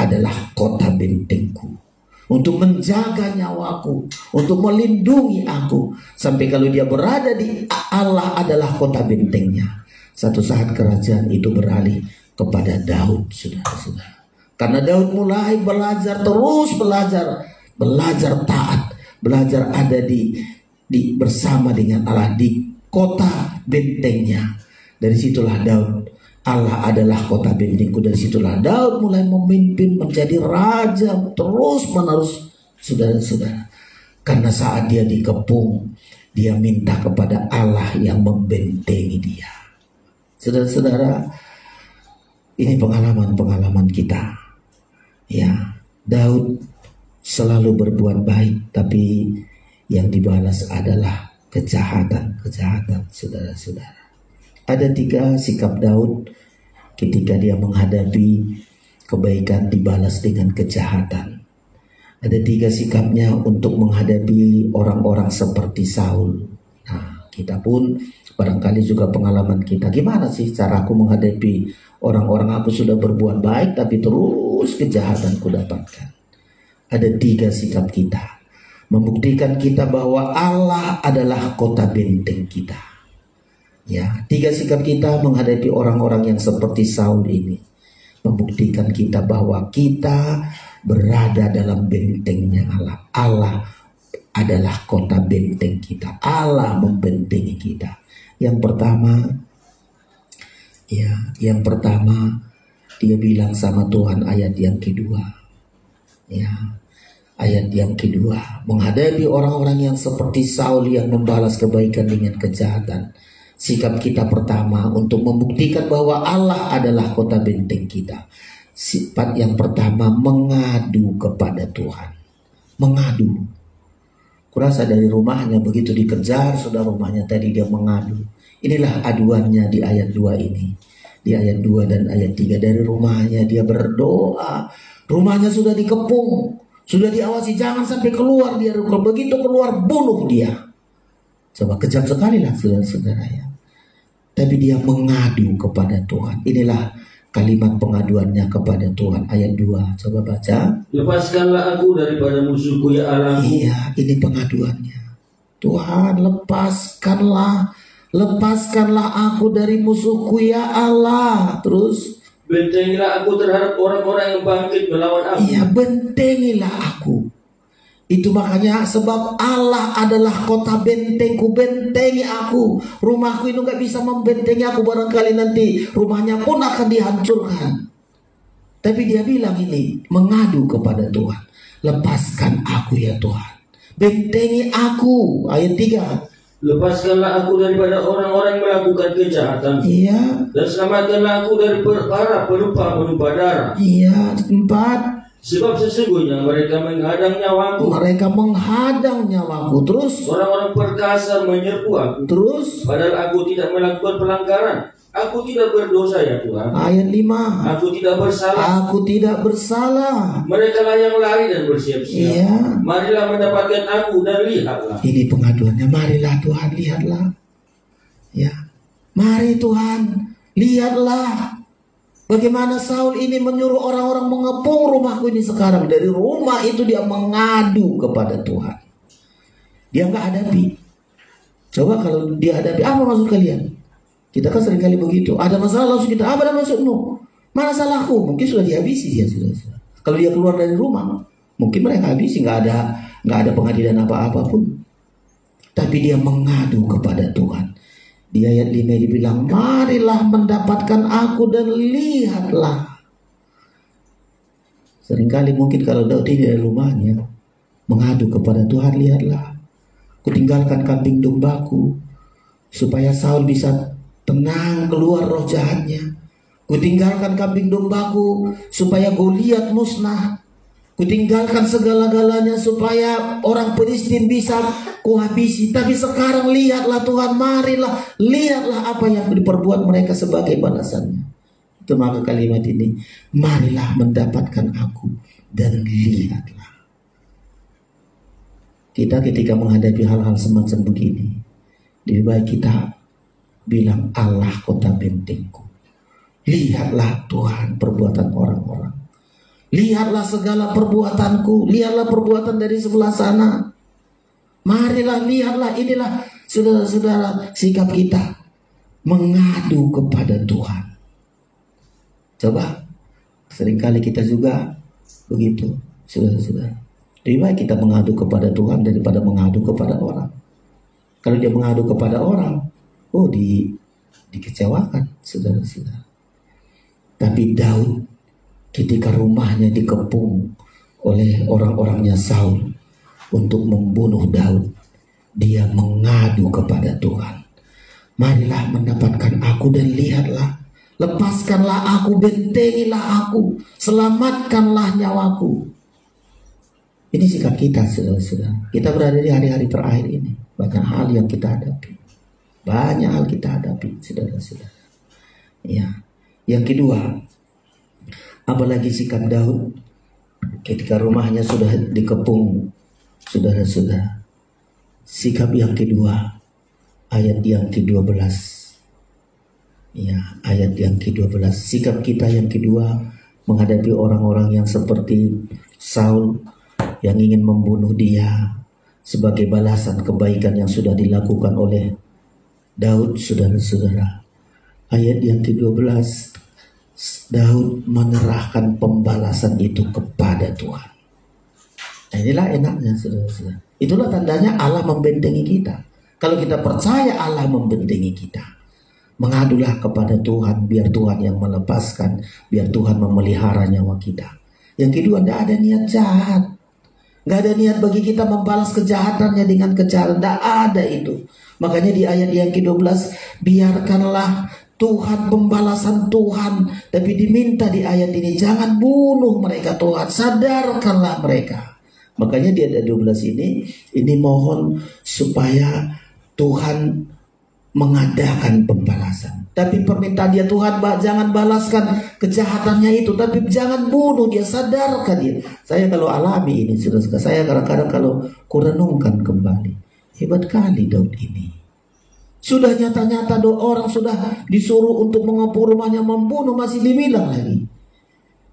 adalah kota bentengku, untuk menjaga nyawaku, untuk melindungi aku. Sampai kalau dia berada di Allah adalah kota bentengnya, satu saat kerajaan itu beralih kepada Daud, saudara-saudara. Karena Daud mulai belajar, terus belajar taat, belajar ada di bersama dengan Allah di kota bentengnya. Dari situlah Daud, Allah adalah kota bentengku. Dari situlah Daud mulai memimpin, menjadi raja terus menerus, saudara-saudara. Karena saat dia dikepung, dia minta kepada Allah yang membentengi dia. Saudara-saudara, ini pengalaman-pengalaman kita. Ya, Daud selalu berbuat baik, tapi yang dibalas adalah kejahatan, saudara-saudara. Ada 3 sikap Daud ketika dia menghadapi kebaikan dibalas dengan kejahatan. Ada 3 sikapnya untuk menghadapi orang-orang seperti Saul. Nah, kita pun barangkali juga pengalaman kita. Gimana sih cara aku menghadapi orang-orang, aku sudah berbuat baik tapi terus kejahatan ku dapatkan. Ada 3 sikap kita, membuktikan kita bahwa Allah adalah kota benteng kita. Ya, 3 sikap kita menghadapi orang-orang yang seperti Saul ini, membuktikan kita bahwa kita berada dalam bentengnya Allah. Allah adalah kota benteng kita. Allah membentengi kita. Yang pertama, dia bilang sama Tuhan ayat yang kedua. Ya, ayat yang kedua, menghadapi orang-orang yang seperti Saul yang membalas kebaikan dengan kejahatan. Sikap kita pertama untuk membuktikan bahwa Allah adalah kota benteng kita. Sifat yang pertama, mengadu kepada Tuhan. Mengadu. Kurasa dari rumahnya begitu dikejar, sudah rumahnya tadi dia mengadu. Inilah aduannya di ayat 2 ini. Di ayat 2 dan ayat 3, dari rumahnya dia berdoa. Rumahnya sudah dikepung, sudah diawasi, jangan sampai keluar dia. Begitu keluar, bunuh dia. Coba, kejam sekali lah saudara-saudara ya. Tapi dia mengadu kepada Tuhan. Inilah kalimat pengaduannya kepada Tuhan. Ayat 2, coba baca. Lepaskanlah aku daripada musuhku ya Allah. Iya, ini pengaduannya. Tuhan, lepaskanlah aku dari musuhku ya Allah. Terus, bentengilah aku terhadap orang-orang yang bangkit melawan aku. Iya, bentengilah aku. Itu makanya sebab Allah adalah kota bentengku, bentengi aku. Rumahku itu gak bisa membentengi aku, barangkali nanti rumahnya pun akan dihancurkan. Tapi dia bilang ini, mengadu kepada Tuhan. Lepaskan aku ya Tuhan, bentengi aku. Ayat 3. Lepaskanlah aku daripada orang-orang yang melakukan kejahatan. Iya. Dan selamatkanlah aku dari para penumpang darah. Iya. 4. Sebab sesungguhnya mereka menghadang nyawaku. Mereka menghadang nyawaku. Terus, orang-orang perkasa menyerbu aku. Terus, padahal aku tidak melakukan pelanggaran. Aku tidak berdosa ya Tuhan. Ayat 5. Aku tidak bersalah. Aku tidak bersalah. Mereka lah yang lari dan bersiap-siap. Iya. Marilah mendapatkan aku dan lihatlah. Ini pengaduannya. Marilah Tuhan, lihatlah. Ya. Mari Tuhan, lihatlah. Bagaimana Saul ini menyuruh orang-orang mengepung rumahku ini sekarang. Dari rumah itu dia mengadu kepada Tuhan. Dia nggak hadapi. Coba kalau dia hadapi, apa maksud kalian? Kita kan seringkali begitu. Ada masalah langsung kita, apa ada maksudmu? Mana salahku? Mungkin sudah dihabisi dia sudah. Kalau dia keluar dari rumah, mungkin mereka habisi, nggak ada pengadilan apa-apa pun. Tapi dia mengadu kepada Tuhan. Di ayat 5 dibilang, marilah mendapatkan aku dan lihatlah. Seringkali mungkin kalau Daud ini dari rumahnya mengadu kepada Tuhan, lihatlah, kutinggalkan kambing dombaku supaya Saul bisa tenang keluar roh jahatnya. Kutinggalkan kambing dombaku supaya Goliat musnah. Kutinggalkan segala-galanya supaya orang Filistin bisa kuhabisi. Tapi sekarang lihatlah Tuhan, marilah, lihatlah apa yang diperbuat mereka sebagai balasannya. Itu maka kalimat ini, marilah mendapatkan aku dan lihatlah. Kita ketika menghadapi hal-hal semacam begini, lebih baik kita bilang, Allah kota bentengku. Lihatlah Tuhan perbuatan orang-orang. Lihatlah segala perbuatanku. Lihatlah perbuatan dari sebelah sana. Marilah, lihatlah, inilah saudara-saudara sikap kita mengadu kepada Tuhan. Coba, seringkali kita juga begitu, saudara-saudara. Lebih baik kita mengadu kepada Tuhan daripada mengadu kepada orang. Kalau dia mengadu kepada orang, dikecewakan, saudara-saudara. Tapi Daud, ketika rumahnya dikepung oleh orang-orangnya Saul untuk membunuh Daud, dia mengadu kepada Tuhan. Marilah mendapatkan aku dan lihatlah. Lepaskanlah aku, bentengilah aku, selamatkanlah nyawaku. Ini sikap kita, saudara-saudara. Kita berada di hari-hari terakhir ini. Banyak hal yang kita hadapi. Banyak hal kita hadapi, saudara-saudara. Ya. Yang kedua, apalagi sikap Daud ketika rumahnya sudah dikepung, saudara-saudara. Sikap yang kedua, ayat yang ke-12. Ya, ayat yang ke-12. Sikap kita yang kedua menghadapi orang-orang yang seperti Saul yang ingin membunuh dia sebagai balasan kebaikan yang sudah dilakukan oleh Daud, saudara-saudara. Ayat yang ke-12, Daud menyerahkan pembalasan itu kepada Tuhan. Nah, inilah enaknya, saudara-saudara. Itulah tandanya Allah membentengi kita. Kalau kita percaya Allah membentengi kita, mengadulah kepada Tuhan, biar Tuhan yang melepaskan, biar Tuhan memelihara nyawa kita. Yang kedua, tidak ada niat jahat. Tidak ada niat bagi kita membalas kejahatannya dengan kejahatan. Tidak ada itu. Makanya di ayat yang ke-12, biarkanlah Tuhan, pembalasan Tuhan. Tapi diminta di ayat ini, jangan bunuh mereka Tuhan, sadarkanlah mereka. Makanya di ayat 12 ini mohon supaya Tuhan mengadakan pembalasan. Tapi permintaan dia, Tuhan jangan balaskan kejahatannya itu, tapi jangan bunuh dia, sadarkan dia. Saya kalau alami ini, saudara, saya kadang-kadang kalau kurenungkan kembali, hebat kali Daud ini. Sudah nyata-nyata orang sudah disuruh untuk mengepung rumahnya, membunuh, masih dibilang lagi,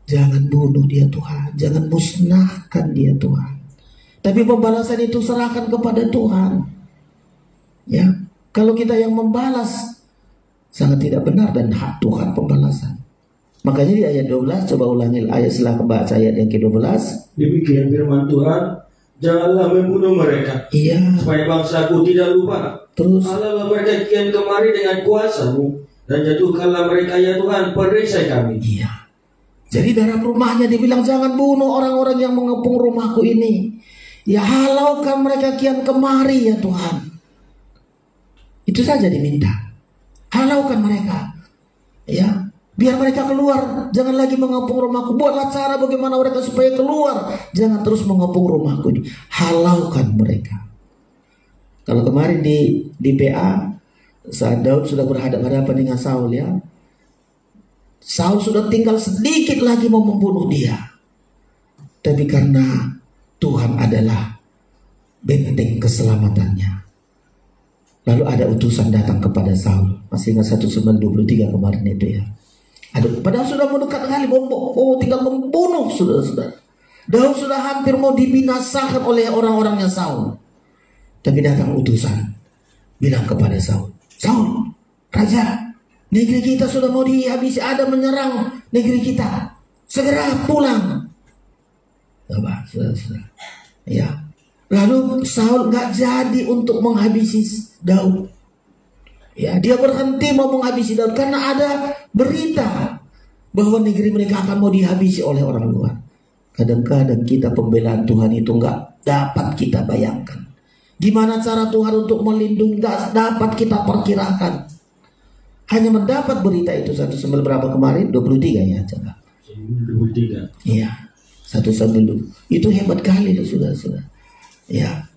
jangan bunuh dia Tuhan, jangan musnahkan dia Tuhan. Tapi pembalasan itu serahkan kepada Tuhan. Ya, kalau kita yang membalas, sangat tidak benar dan hak Tuhan pembalasan. Makanya di ayat 12, coba ulangi ayat setelah kebaca ayat yang ke-12. Demikian firman Tuhan, janganlah membunuh mereka, supaya bangsaku tidak lupa. Terus, Halaulah mereka kian kemari dengan kuasa-Mu, dan jatuhkanlah mereka ya Tuhan perisai kami. Iya. Jadi dalam rumahnya dibilang, jangan bunuh orang-orang yang mengepung rumahku ini. Ya, halaukan mereka kian kemari ya Tuhan. Itu saja diminta. Halaukan mereka. Ya, biar mereka keluar, jangan lagi mengepung rumahku. Buatlah cara bagaimana mereka supaya keluar, jangan terus mengepung rumahku ini. Halaukan mereka. Kalau kemarin di PA, saat Daud sudah berhadapan-hadapan dengan Saul, ya, Saul sudah tinggal sedikit lagi mau membunuh dia. Tapi karena Tuhan adalah benteng keselamatannya, lalu ada utusan datang kepada Saul. Masih ingat 1 Samuel 23 kemarin itu, ya. Padahal sudah mendekat kali mau tinggal membunuh, saudara-saudara. Daud sudah hampir mau dibinasakan oleh orang-orangnya Saul. Tapi datang utusan, bilang kepada Saul, Saul, Raja, negeri kita sudah mau dihabisi, ada menyerang negeri kita, segera pulang. Coba, saudara-saudara. Ya. Lalu Saul gak jadi untuk menghabisi Daud. Ya, dia berhenti mau menghabisi Daud karena ada berita bahwa negeri mereka akan mau dihabisi oleh orang luar. Kadang-kadang kita pembelaan Tuhan itu nggak dapat kita bayangkan. Gimana cara Tuhan untuk melindungi, nggak dapat kita perkirakan. Hanya mendapat berita itu 1 Samuel berapa kemarin? 23 ya, coba. 23. Iya, 1 Samuel itu hebat kali loh, saudara-saudara. Ya,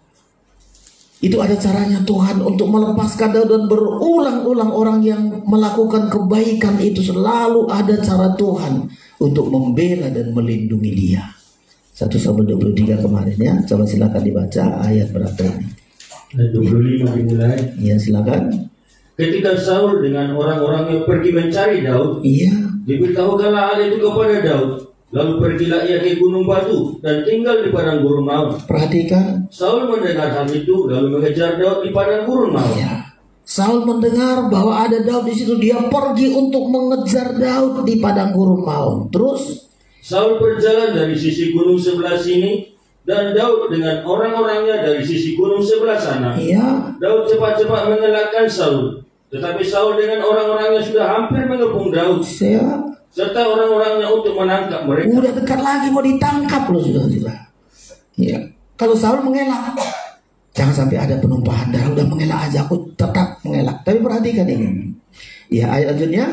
itu ada caranya Tuhan untuk melepaskan Daud, dan berulang-ulang orang yang melakukan kebaikan itu selalu ada cara Tuhan untuk membela dan melindungi dia. 1 Samuel 23 kemarin ya, coba silakan dibaca ayat berapa ini? Ayat 25 dimulai. Ya, silakan. Ketika Saul dengan orang-orangnya pergi mencari Daud, Iya, diberitahukanlah hal itu kepada Daud. Lalu pergilah ia ke gunung batu dan tinggal di padang gurun maut. perhatikan. Saul mendengar hal itu lalu mengejar Daud di padang gurun maut. Iya. Saul mendengar bahwa ada Daud di situ, dia pergi untuk mengejar Daud di padang gurun maut. Terus Saul berjalan dari sisi gunung sebelah sini dan Daud dengan orang-orangnya dari sisi gunung sebelah sana. iya, Daud cepat-cepat mengelakkan Saul, tetapi Saul dengan orang-orangnya sudah hampir mengepung Daud saya serta orang-orangnya untuk menangkap mereka. udah dekat lagi mau ditangkap loh, sudah. Iya. Kalau Saul mengelak, jangan sampai ada penumpahan darah, udah mengelak aja, aku tetap mengelak. Tapi perhatikan ini. Ya, ayat lanjutnya.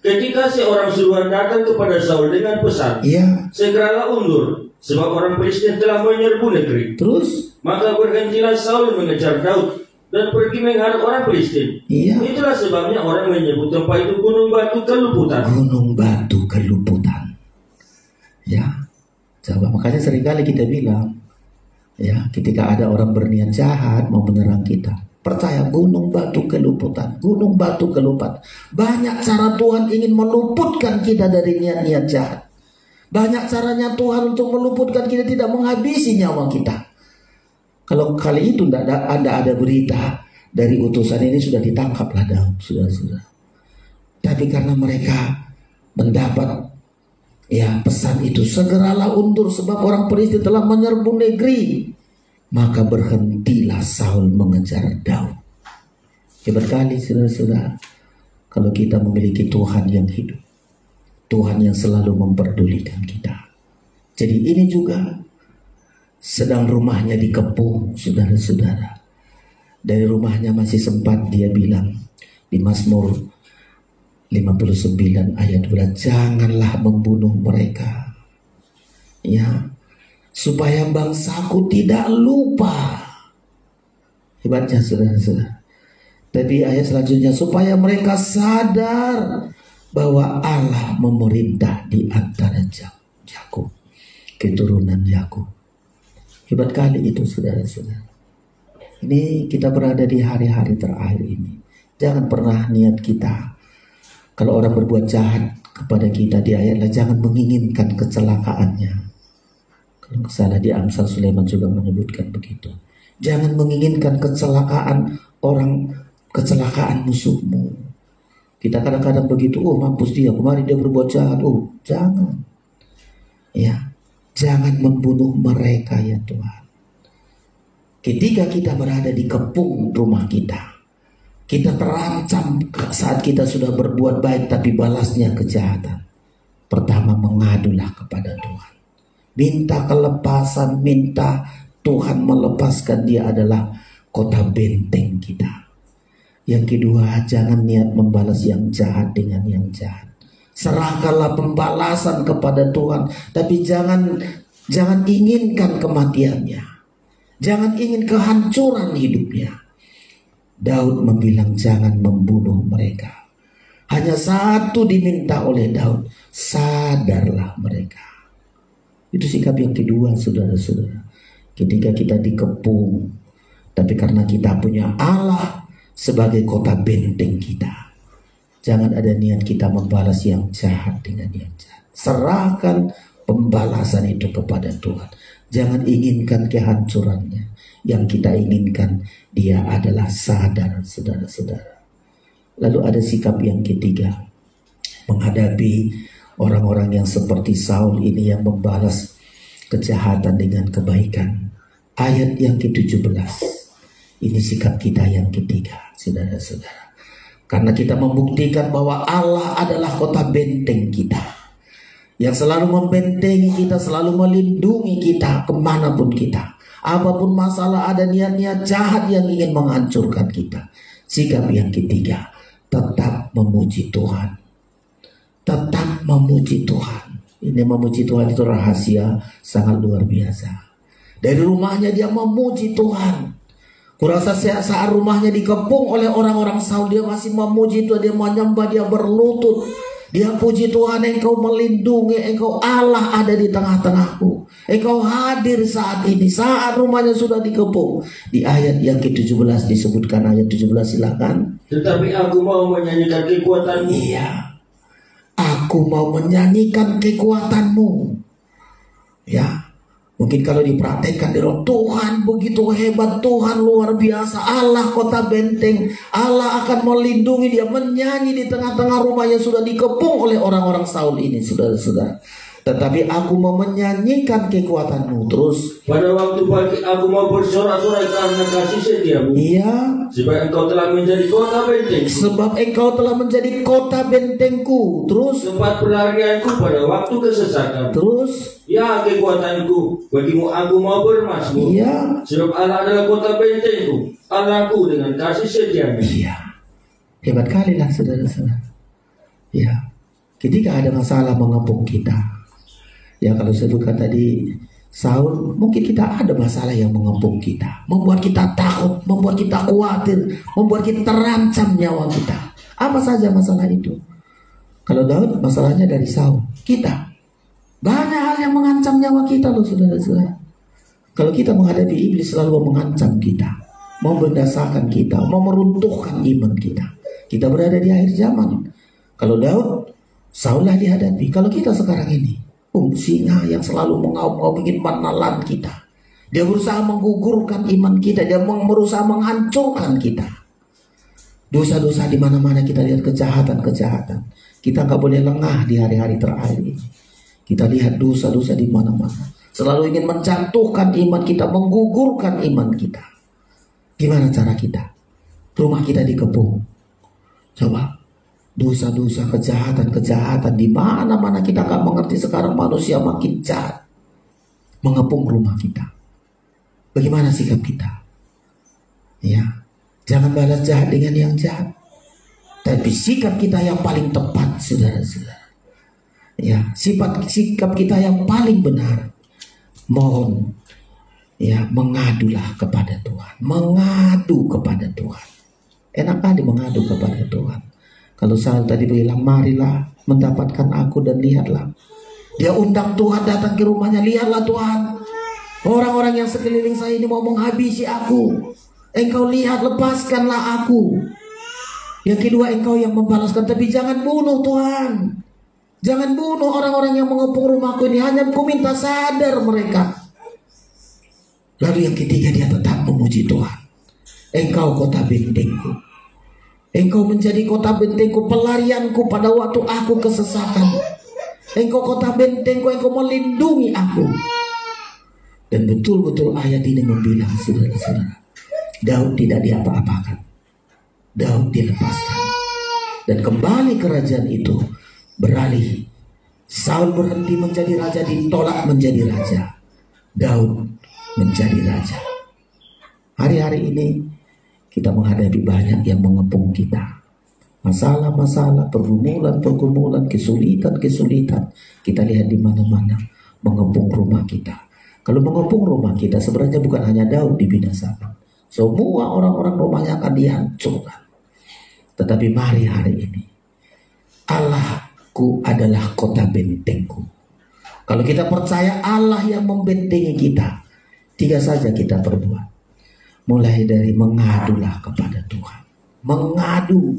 Ketika seorang suruhan datang kepada Saul dengan pesan, Iya. segeralah undur, sebab orang Filistin telah menyerbu negeri. Terus, Maka berhentilah Saul mengejar Daud dan pergi menghadap orang Filistin. iya. Itulah sebabnya orang menyebut tempat itu Gunung Batu Keluputan. Gunung Batu Keluputan. Ya. Coba, makanya seringkali kita bilang, ya, ketika ada orang berniat jahat mau menyerang kita, percaya Gunung Batu Keluputan, Gunung Batu Keluputan. Banyak cara Tuhan ingin meluputkan kita dari niat-niat jahat. Banyak caranya Tuhan untuk meluputkan kita, tidak menghabisi nyawa kita. Kalau kali itu tidak ada berita dari utusan ini, sudah ditangkaplah Daud, sudah. Tapi karena mereka mendapat pesan itu, segeralah undur sebab orang Filistin telah menyerbu negeri. Maka berhentilah Saul mengejar Daud. Hebat kali saudara-saudara, kalau kita memiliki Tuhan yang hidup, Tuhan yang selalu memperdulikan kita. Jadi ini juga sedang rumahnya dikepung, saudara-saudara. Dari rumahnya masih sempat dia bilang di Mazmur 59 ayat 12, janganlah membunuh mereka. Ya, supaya bangsaku tidak lupa. Hebatnya saudara-saudara. Tapi ayat selanjutnya, supaya mereka sadar bahwa Allah memerintah di antara Yakub, keturunan Yakub. Hebat kali itu saudara-saudara. Ini kita berada di hari-hari terakhir ini. Jangan pernah niat kita, kalau orang berbuat jahat kepada kita di ayatlah, jangan menginginkan kecelakaannya. Kalau salah di Amsal Sulaiman juga menyebutkan begitu. Jangan menginginkan kecelakaan orang, kecelakaan musuhmu. Kita kadang-kadang begitu, oh mampus dia, kemarin dia berbuat jahat. Oh, jangan. Ya, jangan membunuh mereka ya Tuhan. Ketika kita berada di kepung rumah kita, kita terancam saat kita sudah berbuat baik tapi balasnya kejahatan. Pertama, mengadulah kepada Tuhan. Minta kelepasan, minta Tuhan melepaskan, dia adalah kota benteng kita. Yang kedua, jangan niat membalas yang jahat dengan yang jahat. Serahkanlah pembalasan kepada Tuhan, tapi jangan inginkan kematiannya. Jangan ingin kehancuran hidupnya. Daud membilang jangan membunuh mereka. Hanya satu diminta oleh Daud, sadarlah mereka. Itu sikap yang kedua saudara-saudara. Ketika kita dikepung, tapi karena kita punya Allah sebagai kota benteng kita, jangan ada niat kita membalas yang jahat dengan yang jahat. Serahkan pembalasan itu kepada Tuhan. Jangan inginkan kehancurannya. Yang kita inginkan dia adalah sadar, saudara-saudara. Lalu ada sikap yang ketiga, menghadapi orang-orang yang seperti Saul ini yang membalas kejahatan dengan kebaikan. Ayat yang ke-17. Ini sikap kita yang ketiga, saudara-saudara. Karena kita membuktikan bahwa Allah adalah kota benteng kita, yang selalu membentengi kita, selalu melindungi kita kemanapun kita. Apapun masalah, ada niat-niat jahat yang ingin menghancurkan kita. Sikap yang ketiga, tetap memuji Tuhan. Tetap memuji Tuhan. Ini memuji Tuhan itu rahasia sangat luar biasa. Dari rumahnya dia memuji Tuhan. Kurasa saat rumahnya dikepung oleh orang-orang Saul, dia masih memuji Tuhan, dia menyembah, dia berlutut. Dia puji Tuhan, Engkau melindungi, Engkau Allah ada di tengah-tengahku. Engkau hadir saat ini, saat rumahnya sudah dikepung. Di ayat yang ke-17 disebutkan, ayat 17 silakan. Tetapi aku mau menyanyikan kekuatanmu. Iya, aku mau menyanyikan kekuatanmu. Ya, mungkin kalau dipraktekkan di roh, Tuhan begitu hebat, Tuhan luar biasa, Allah kota benteng, Allah akan melindungi dia, menyanyi di tengah-tengah rumahnya sudah dikepung oleh orang-orang Saul ini, saudara-saudara. Tetapi aku mau menyanyikan kekuatanmu. Terus, pada waktu pagi aku mau bersorak-sorai karena kasih setiamu. iya, Sebab engkau telah menjadi kota bentengku. sebab engkau telah menjadi kota bentengku. Terus, Tempat pelarianku pada waktu kesesakan. terus, Ya kekuatanku, bagimu aku mau bermasmur. iya, Sebab Allah adalah kota bentengku, Allahku dengan kasih setianya. iya. Hebat kali lah saudara-saudara. Ya, ketika ada masalah mengepung kita. Ya, kalau saya sebutkan tadi Saul, mungkin kita ada masalah yang mengepung kita, membuat kita takut, membuat kita khawatir, membuat kita terancam nyawa kita. Apa saja masalah itu? Kalau Daud, masalahnya dari Saul. Kita banyak hal yang mengancam nyawa kita loh saudara-saudara. Kalau kita menghadapi iblis selalu mengancam kita, membinasakan kita, meruntuhkan iman kita. Kita berada di akhir zaman. Kalau Daud, Saul lah dihadapi. Kalau kita sekarang ini, singa yang selalu mengaum-ngaum ingin menelan kita. Dia berusaha menggugurkan iman kita, dia berusaha menghancurkan kita. Dosa-dosa di mana-mana kita lihat, kejahatan-kejahatan. Kita nggak boleh lengah di hari-hari terakhir ini. Kita lihat dosa-dosa di mana-mana. Selalu ingin menjatuhkan iman kita, menggugurkan iman kita. Gimana cara kita? Rumah kita dikepung. Coba, dosa-dosa, kejahatan-kejahatan di mana-mana kita nggak mengerti. Sekarang manusia makin jahat, mengepung rumah kita. Bagaimana sikap kita? Ya, jangan balas jahat dengan yang jahat, tapi sikap kita yang paling tepat, saudara-saudara. Ya, sikap kita yang paling benar. Mohon, ya, mengadulah kepada Tuhan, mengadu kepada Tuhan. Enak kali mengadu kepada Tuhan. Kalau Saul tadi bilang, marilah mendapatkan aku dan lihatlah. Dia undang Tuhan datang ke rumahnya, lihatlah Tuhan, orang-orang yang sekeliling saya ini mau menghabisi aku. Engkau lihat, lepaskanlah aku. Yang kedua, engkau yang membalaskan, tapi jangan bunuh Tuhan. Jangan bunuh orang-orang yang mengepung rumahku ini, hanya ku minta sadar mereka. Lalu yang ketiga, dia tetap memuji Tuhan. Engkau kota bentengku. Engkau menjadi kota bentengku, pelarianku pada waktu aku kesesakan. Engkau kota bentengku, engkau melindungi aku. Dan betul-betul ayat ini membilang, saudara-saudara, Daud tidak diapa-apakan. Daud dilepaskan. Dan kembali kerajaan itu beralih. Saul berhenti menjadi raja, ditolak menjadi raja. Daud menjadi raja. Hari-hari ini kita menghadapi banyak yang mengepung kita. Masalah-masalah, pergumulan-pergumulan, kesulitan-kesulitan. Kita lihat di mana-mana mengepung rumah kita. Kalau mengepung rumah kita, sebenarnya bukan hanya Daud dibinasakan. Semua orang-orang rumahnya akan dihancurkan. Tetapi mari hari ini, Allahku adalah kota bentengku. Kalau kita percaya Allah yang membentengi kita, tiga saja kita perbuat. Mulai dari mengadulah kepada Tuhan. Mengadu.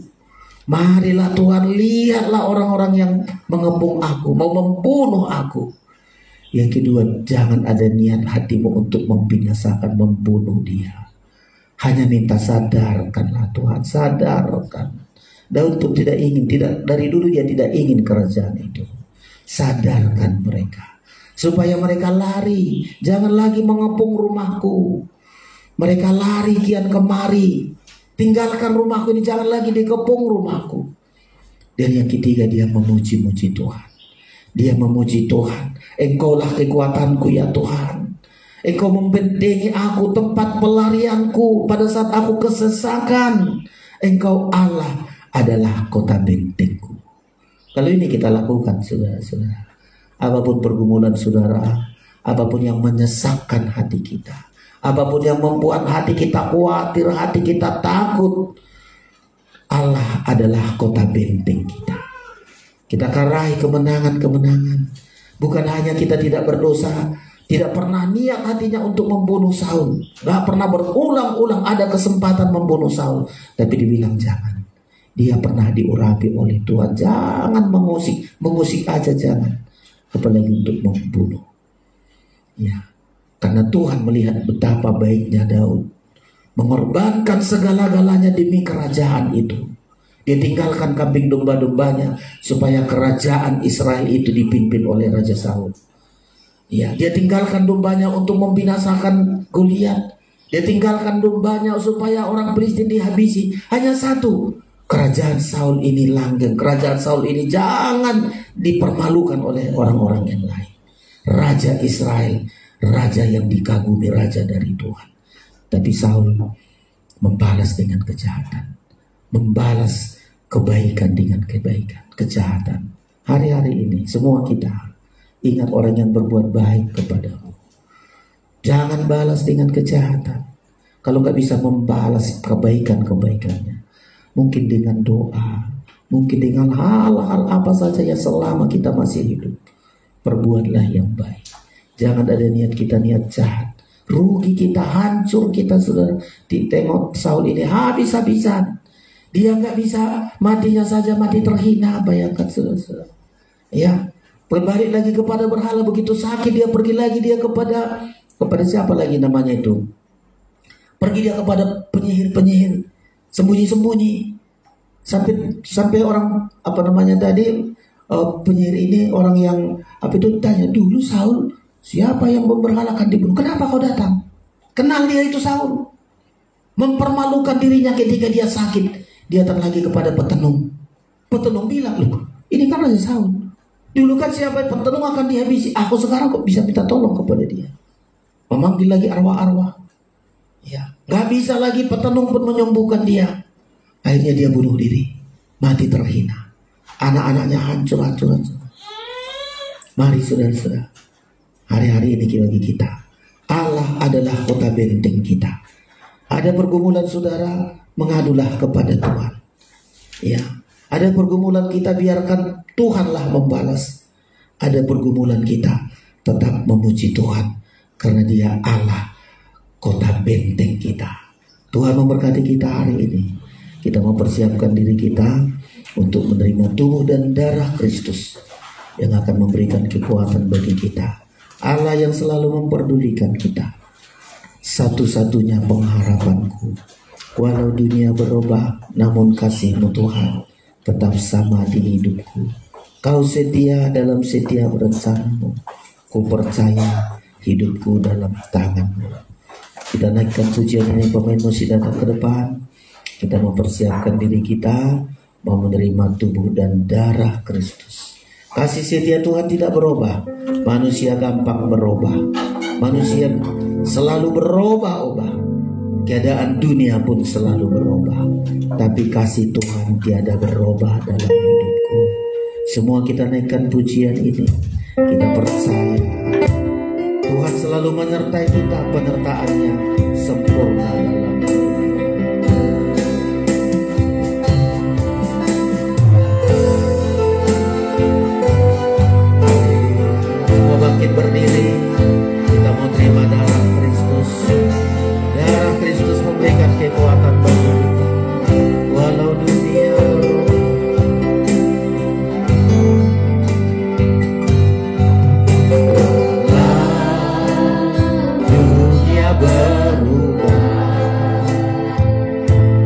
Marilah Tuhan, lihatlah orang-orang yang mengepung aku, mau membunuh aku. Yang kedua, jangan ada niat hatimu untuk membinasakan, membunuh dia. Hanya minta sadarkanlah Tuhan, sadarkan. Daud pun tidak ingin, dari dulu dia tidak ingin kerajaan itu. Sadarkan mereka supaya mereka lari, jangan lagi mengepung rumahku. Mereka lari kian kemari. Tinggalkan rumahku ini, jangan lagi dikepung rumahku. Dan yang ketiga, dia memuji-muji Tuhan. Dia memuji Tuhan. Engkaulah kekuatanku ya Tuhan. Engkau membentengi aku, tempat pelarianku pada saat aku kesesakan. Engkau Allah adalah kota bentengku. Kalau ini kita lakukan, saudara-saudara, apapun pergumulan saudara, apapun yang menyesakkan hati kita, apapun yang membuat hati kita khawatir, hati kita takut, Allah adalah kota benteng kita. Kita akan raih kemenangan-kemenangan. Bukan hanya kita tidak berdosa, tidak pernah niat hatinya untuk membunuh Saul, gak pernah berulang-ulang ada kesempatan membunuh Saul, tapi dibilang jangan. Dia pernah diurapi oleh Tuhan, jangan mengusik aja jangan, apalagi untuk membunuh. Ya, karena Tuhan melihat betapa baiknya Daud, mengorbankan segala-galanya demi kerajaan itu. Dia tinggalkan kambing domba-dombanya supaya kerajaan Israel itu dipimpin oleh Raja Saul. Ya, dia tinggalkan dombanya untuk membinasakan Goliat. Dia tinggalkan dombanya supaya orang Filistin dihabisi. Hanya satu, kerajaan Saul ini langgeng. Kerajaan Saul ini jangan dipermalukan oleh orang-orang yang lain. Raja Israel, raja yang dikagumi, raja dari Tuhan. Tapi Saul membalas dengan kejahatan, membalas kebaikan dengan kebaikan, kejahatan. Hari-hari ini semua kita ingat orang yang berbuat baik kepadamu. Jangan balas dengan kejahatan. Kalau nggak bisa membalas kebaikan-kebaikannya, mungkin dengan doa, mungkin dengan hal-hal apa saja yang selama kita masih hidup, perbuatlah yang baik. Jangan ada niat kita niat jahat. Rugi kita, hancur kita, saudara. Tengok Saul ini habis-habisan. Dia nggak bisa, matinya saja mati terhina. Bayangkan, saudara. Ya, berbalik lagi kepada berhala, begitu sakit dia pergi lagi dia kepada siapa lagi namanya itu? Pergi dia kepada penyihir, sembunyi-sembunyi. Sampai orang apa namanya tadi, penyihir ini orang yang apa itu tanya, dulu Saul siapa yang memberhalakan dibunuh? Kenapa kau datang? Kenal dia itu Saul. Mempermalukan dirinya ketika dia sakit. Dia datang lagi kepada petenung. Petenung bilang, loh, ini kan Raja Saul. Dulu kan siapa petenung akan dihabisi. Aku sekarang kok bisa minta tolong kepada dia. Memanggil lagi arwah-arwah. Ya, nggak bisa lagi petenung pun menyembuhkan dia. Akhirnya dia bunuh diri, mati terhina. Anak-anaknya hancur-hancur. Mari saudara-saudara, hari-hari ini bagi kita, Allah adalah kota benteng kita. Ada pergumulan saudara, mengadulah kepada Tuhan. Ya, ada pergumulan kita, biarkan Tuhanlah membalas. Ada pergumulan kita, tetap memuji Tuhan, karena Dia Allah, kota benteng kita. Tuhan memberkati kita hari ini. Kita mempersiapkan diri kita untuk menerima tubuh dan darah Kristus yang akan memberikan kekuatan bagi kita. Allah yang selalu memperdulikan kita. Satu-satunya pengharapanku, walau dunia berubah, namun kasih-Mu Tuhan tetap sama di hidupku. Kau setia dalam setiap rencana-Mu. Ku percaya hidupku dalam tangan-Mu. Kita naikkan pujian ini, pemain musik datang ke depan. Kita mempersiapkan diri kita mau menerima tubuh dan darah Kristus. Kasih setia Tuhan tidak berubah. Manusia gampang berubah. Manusia selalu berubah-ubah. Keadaan dunia pun selalu berubah. Tapi kasih Tuhan tiada berubah dalam hidupku. Semua kita naikkan pujian ini. Kita percaya Tuhan selalu menyertai kita. Penyertaannya sempurna dalam hidup. Bangkit berdiri, kita mau terima darah Kristus. Darah Kristus memberikan kekuatan bagi kita. Walau dunia berubah,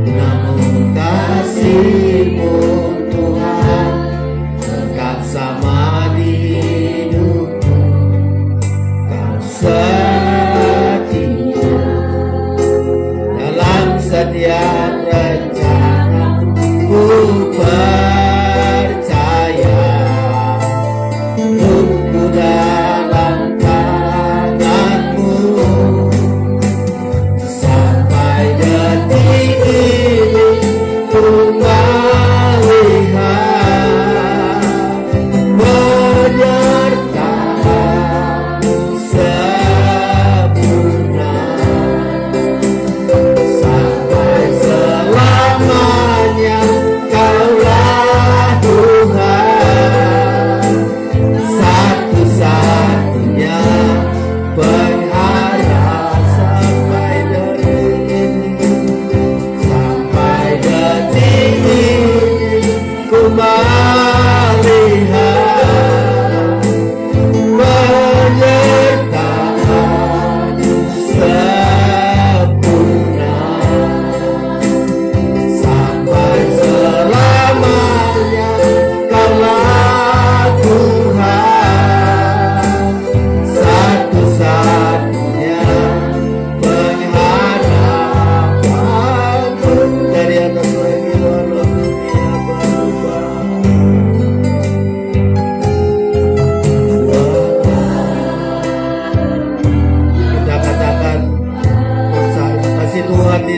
namun kasih-Mu Tuhan tetap sama di hidupku. Kau setia dalam setiap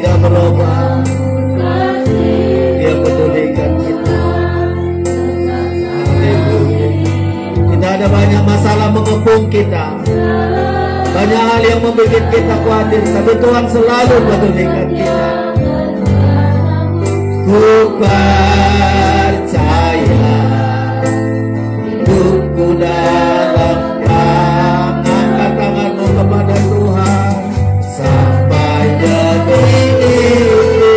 tidak berubah. Dia pedulikan kita. Haleluya. Tidak ada banyak masalah mengepung kita, banyak hal yang membuat kita khawatir, tapi Tuhan selalu pedulikan kita. Ku percaya hidupku dalam tangan-tanganmu kepada Tuhan sampai detik ini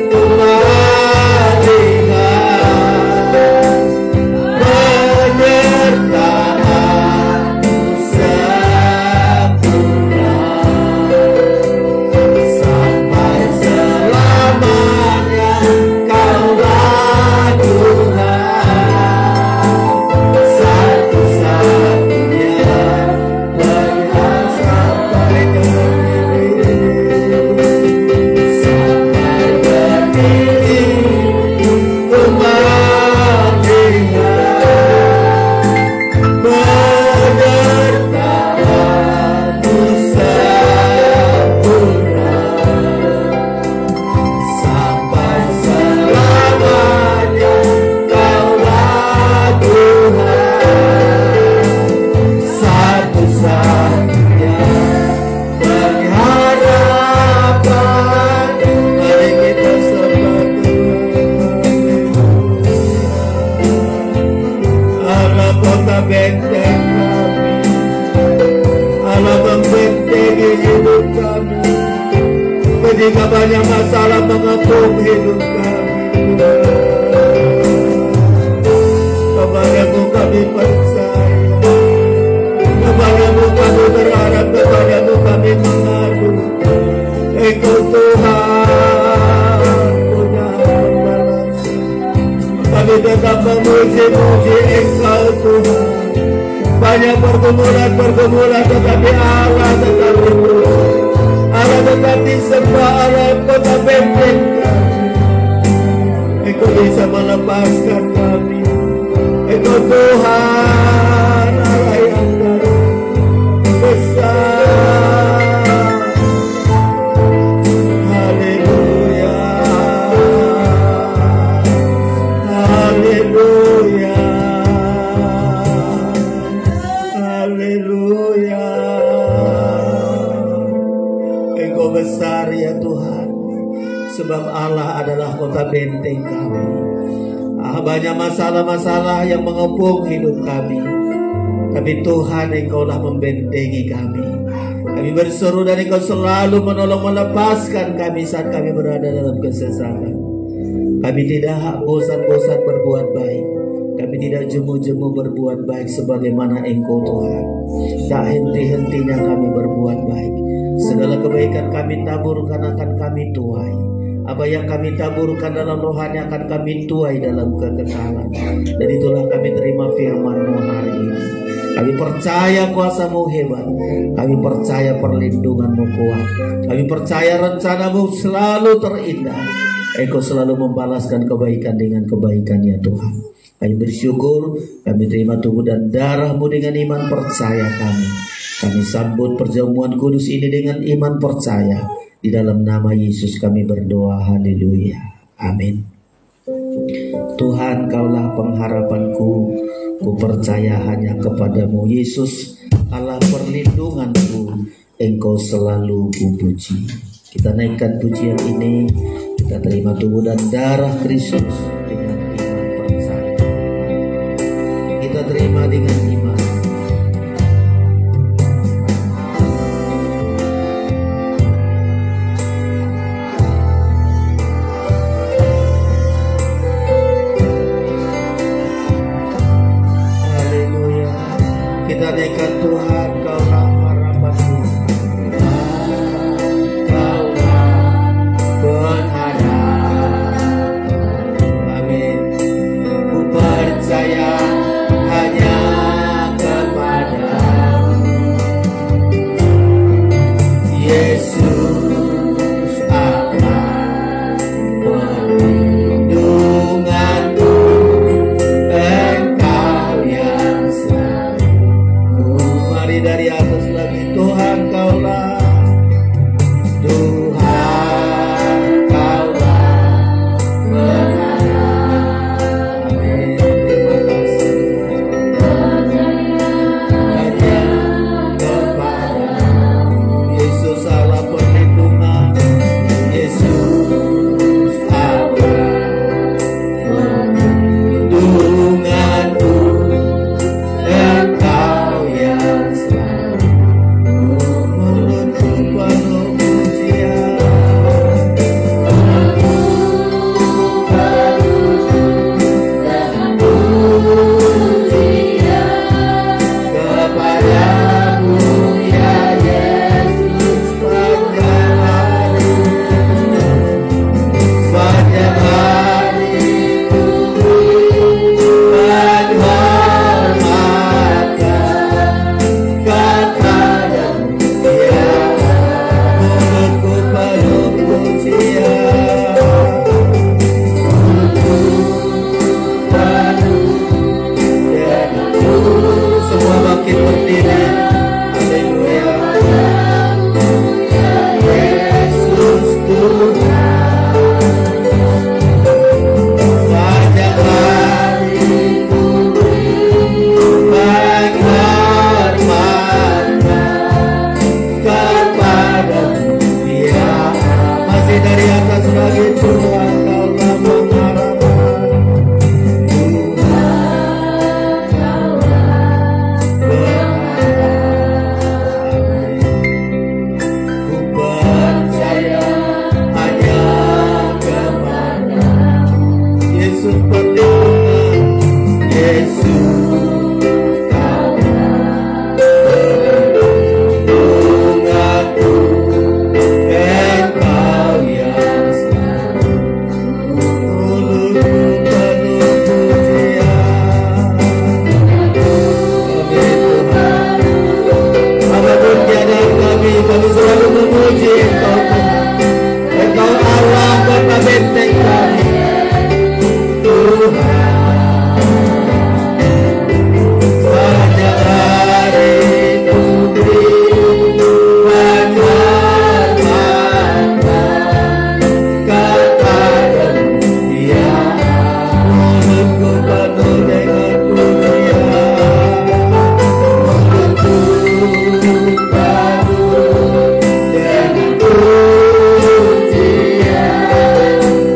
ku melihat penyertaan sempurna sampai selamanya. Kaulah Tuhan satu-satunya yang sampai benteng kami, Allah membentengi hidup kami. Ketika banyak masalah mengepung hidup kami, kepadamu kami percaya, kepadamu kami berharap, kepadamu kami mengadu. Engkau Tuhan punya pembalasan. Kami tetap memuji-muji Engkau Tuhan. Banyak pergumulan, tetapi Allah tetap hidup. Allah tetap disembah, Allah tetap benteng kami. Engkau bisa melepaskan kami. Engkau Tuhan Allah yang besar. Haleluya, haleluya, haleluya. Engkau besar ya Tuhan, sebab Allah adalah kota benteng kami. Banyak masalah-masalah yang mengepung hidup kami, tapi Tuhan Engkaulah membentengi kami. Kami berseru dan Engkau selalu menolong melepaskan kami saat kami berada dalam kesesakan. Kami tidak bosan-bosan berbuat baik. Kami tidak jemu-jemu berbuat baik sebagaimana Engkau Tuhan. Tak henti-hentinya kami berbuat baik. Segala kebaikan kami taburkan akan kami tuai. Apa yang kami taburkan dalam rohani akan kami tuai dalam kekekalan. Dan itulah kami terima firman-Mu hari ini. Kami percaya kuasa-Mu hebat. Kami percaya perlindungan-Mu kuat. Kami percaya rencana-Mu selalu terindah. Engkau selalu membalaskan kebaikan dengan kebaikan ya Tuhan. Kami bersyukur, kami terima tubuh dan darah-Mu dengan iman percaya kami. Kami sambut perjamuan kudus ini dengan iman percaya. Di dalam nama Yesus kami berdoa, haleluya, amin. Tuhan, Kaulah pengharapanku, ku percaya hanya kepadamu Yesus, Allah perlindunganku, Engkau selalu ku puji. Kita naikkan pujian ini, kita terima tubuh dan darah Kristus dengan iman percaya. Kita terima dengan iman. Kita naikkan Tuhan, Kaulah harapanku, Kaulah pengharapan. Amin. Ku percaya hanya puji Engkau Tuhan. Engkau Allah Bapa benteng kami Tuhan. Sepanjang hari ku beri penghormatan kepada Dia. Mulutku penuh dengan pujian, mulutku penuh dengan pujian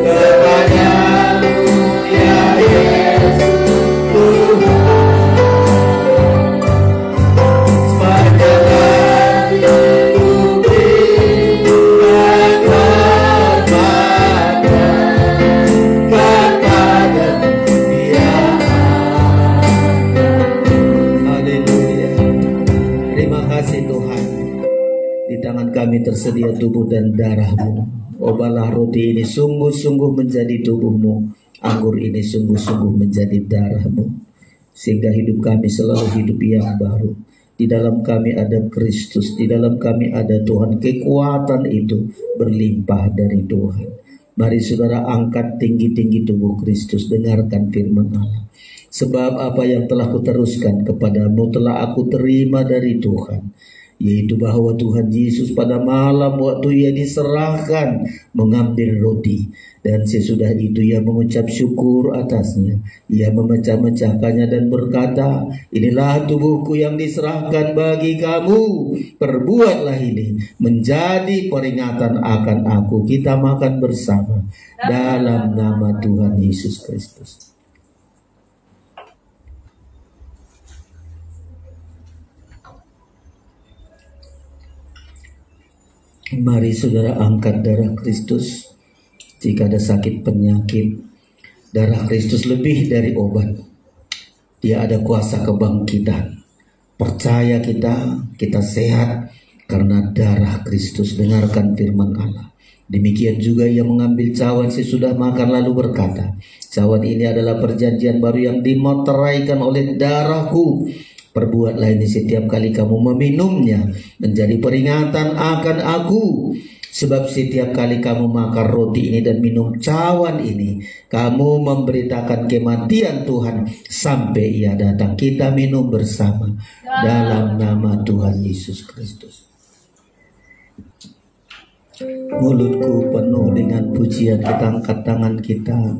kepadamu ya Yesus Tuhan. Sepanjang hari ku beri penghormatan kepada Dia. Haleluya. Terima kasih Tuhan. Di tangan kami tersedia tubuh dan darah-Mu. Obalah roti ini sungguh-sungguh menjadi tubuh-Mu, anggur ini sungguh-sungguh menjadi darah-Mu, sehingga hidup kami selalu hidup yang baru. Di dalam kami ada Kristus, di dalam kami ada Tuhan. Kekuatan itu berlimpah dari Tuhan. Mari saudara angkat tinggi-tinggi tubuh Kristus, dengarkan firman Allah. Sebab apa yang telah kuteruskan kepadamu telah aku terima dari Tuhan, yaitu bahwa Tuhan Yesus pada malam waktu Ia diserahkan mengambil roti, dan sesudah itu Ia mengucap syukur atasnya. Ia memecah-mecahkannya dan berkata, inilah tubuhku yang diserahkan bagi kamu. Perbuatlah ini menjadi peringatan akan aku. Kita makan bersama dalam nama Tuhan Yesus Kristus. Mari saudara angkat darah Kristus. Jika ada sakit penyakit, darah Kristus lebih dari obat. Dia ada kuasa kebangkitan. Percaya kita sehat karena darah Kristus. Dengarkan firman Allah. Demikian juga Ia mengambil cawan sesudah makan lalu berkata, cawan ini adalah perjanjian baru yang dimeteraikan oleh darahku. Perbuatlah ini setiap kali kamu meminumnya menjadi peringatan akan aku. Sebab setiap kali kamu makan roti ini dan minum cawan ini, kamu memberitakan kematian Tuhan sampai Ia datang. Kita minum bersama dalam nama Tuhan Yesus Kristus. Mulutku penuh dengan pujian. Kita angkat tangan kita.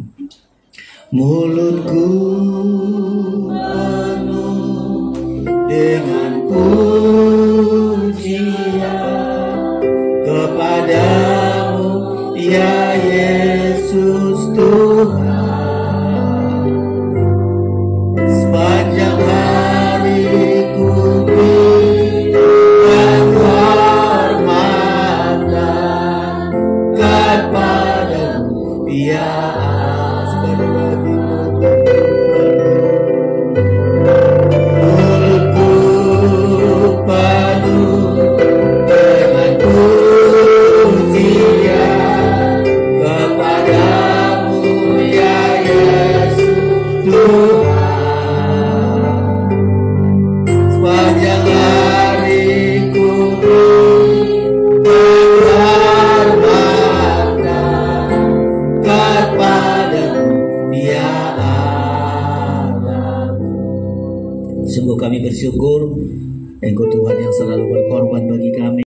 Mulutku penuh dengan pujian kepadamu ya Yesus Tuhan. Sepanjang hari ku beri penghormatan kepadamu ya Sungguh kami bersyukur Engkau Tuhan yang selalu berkorban bagi kami.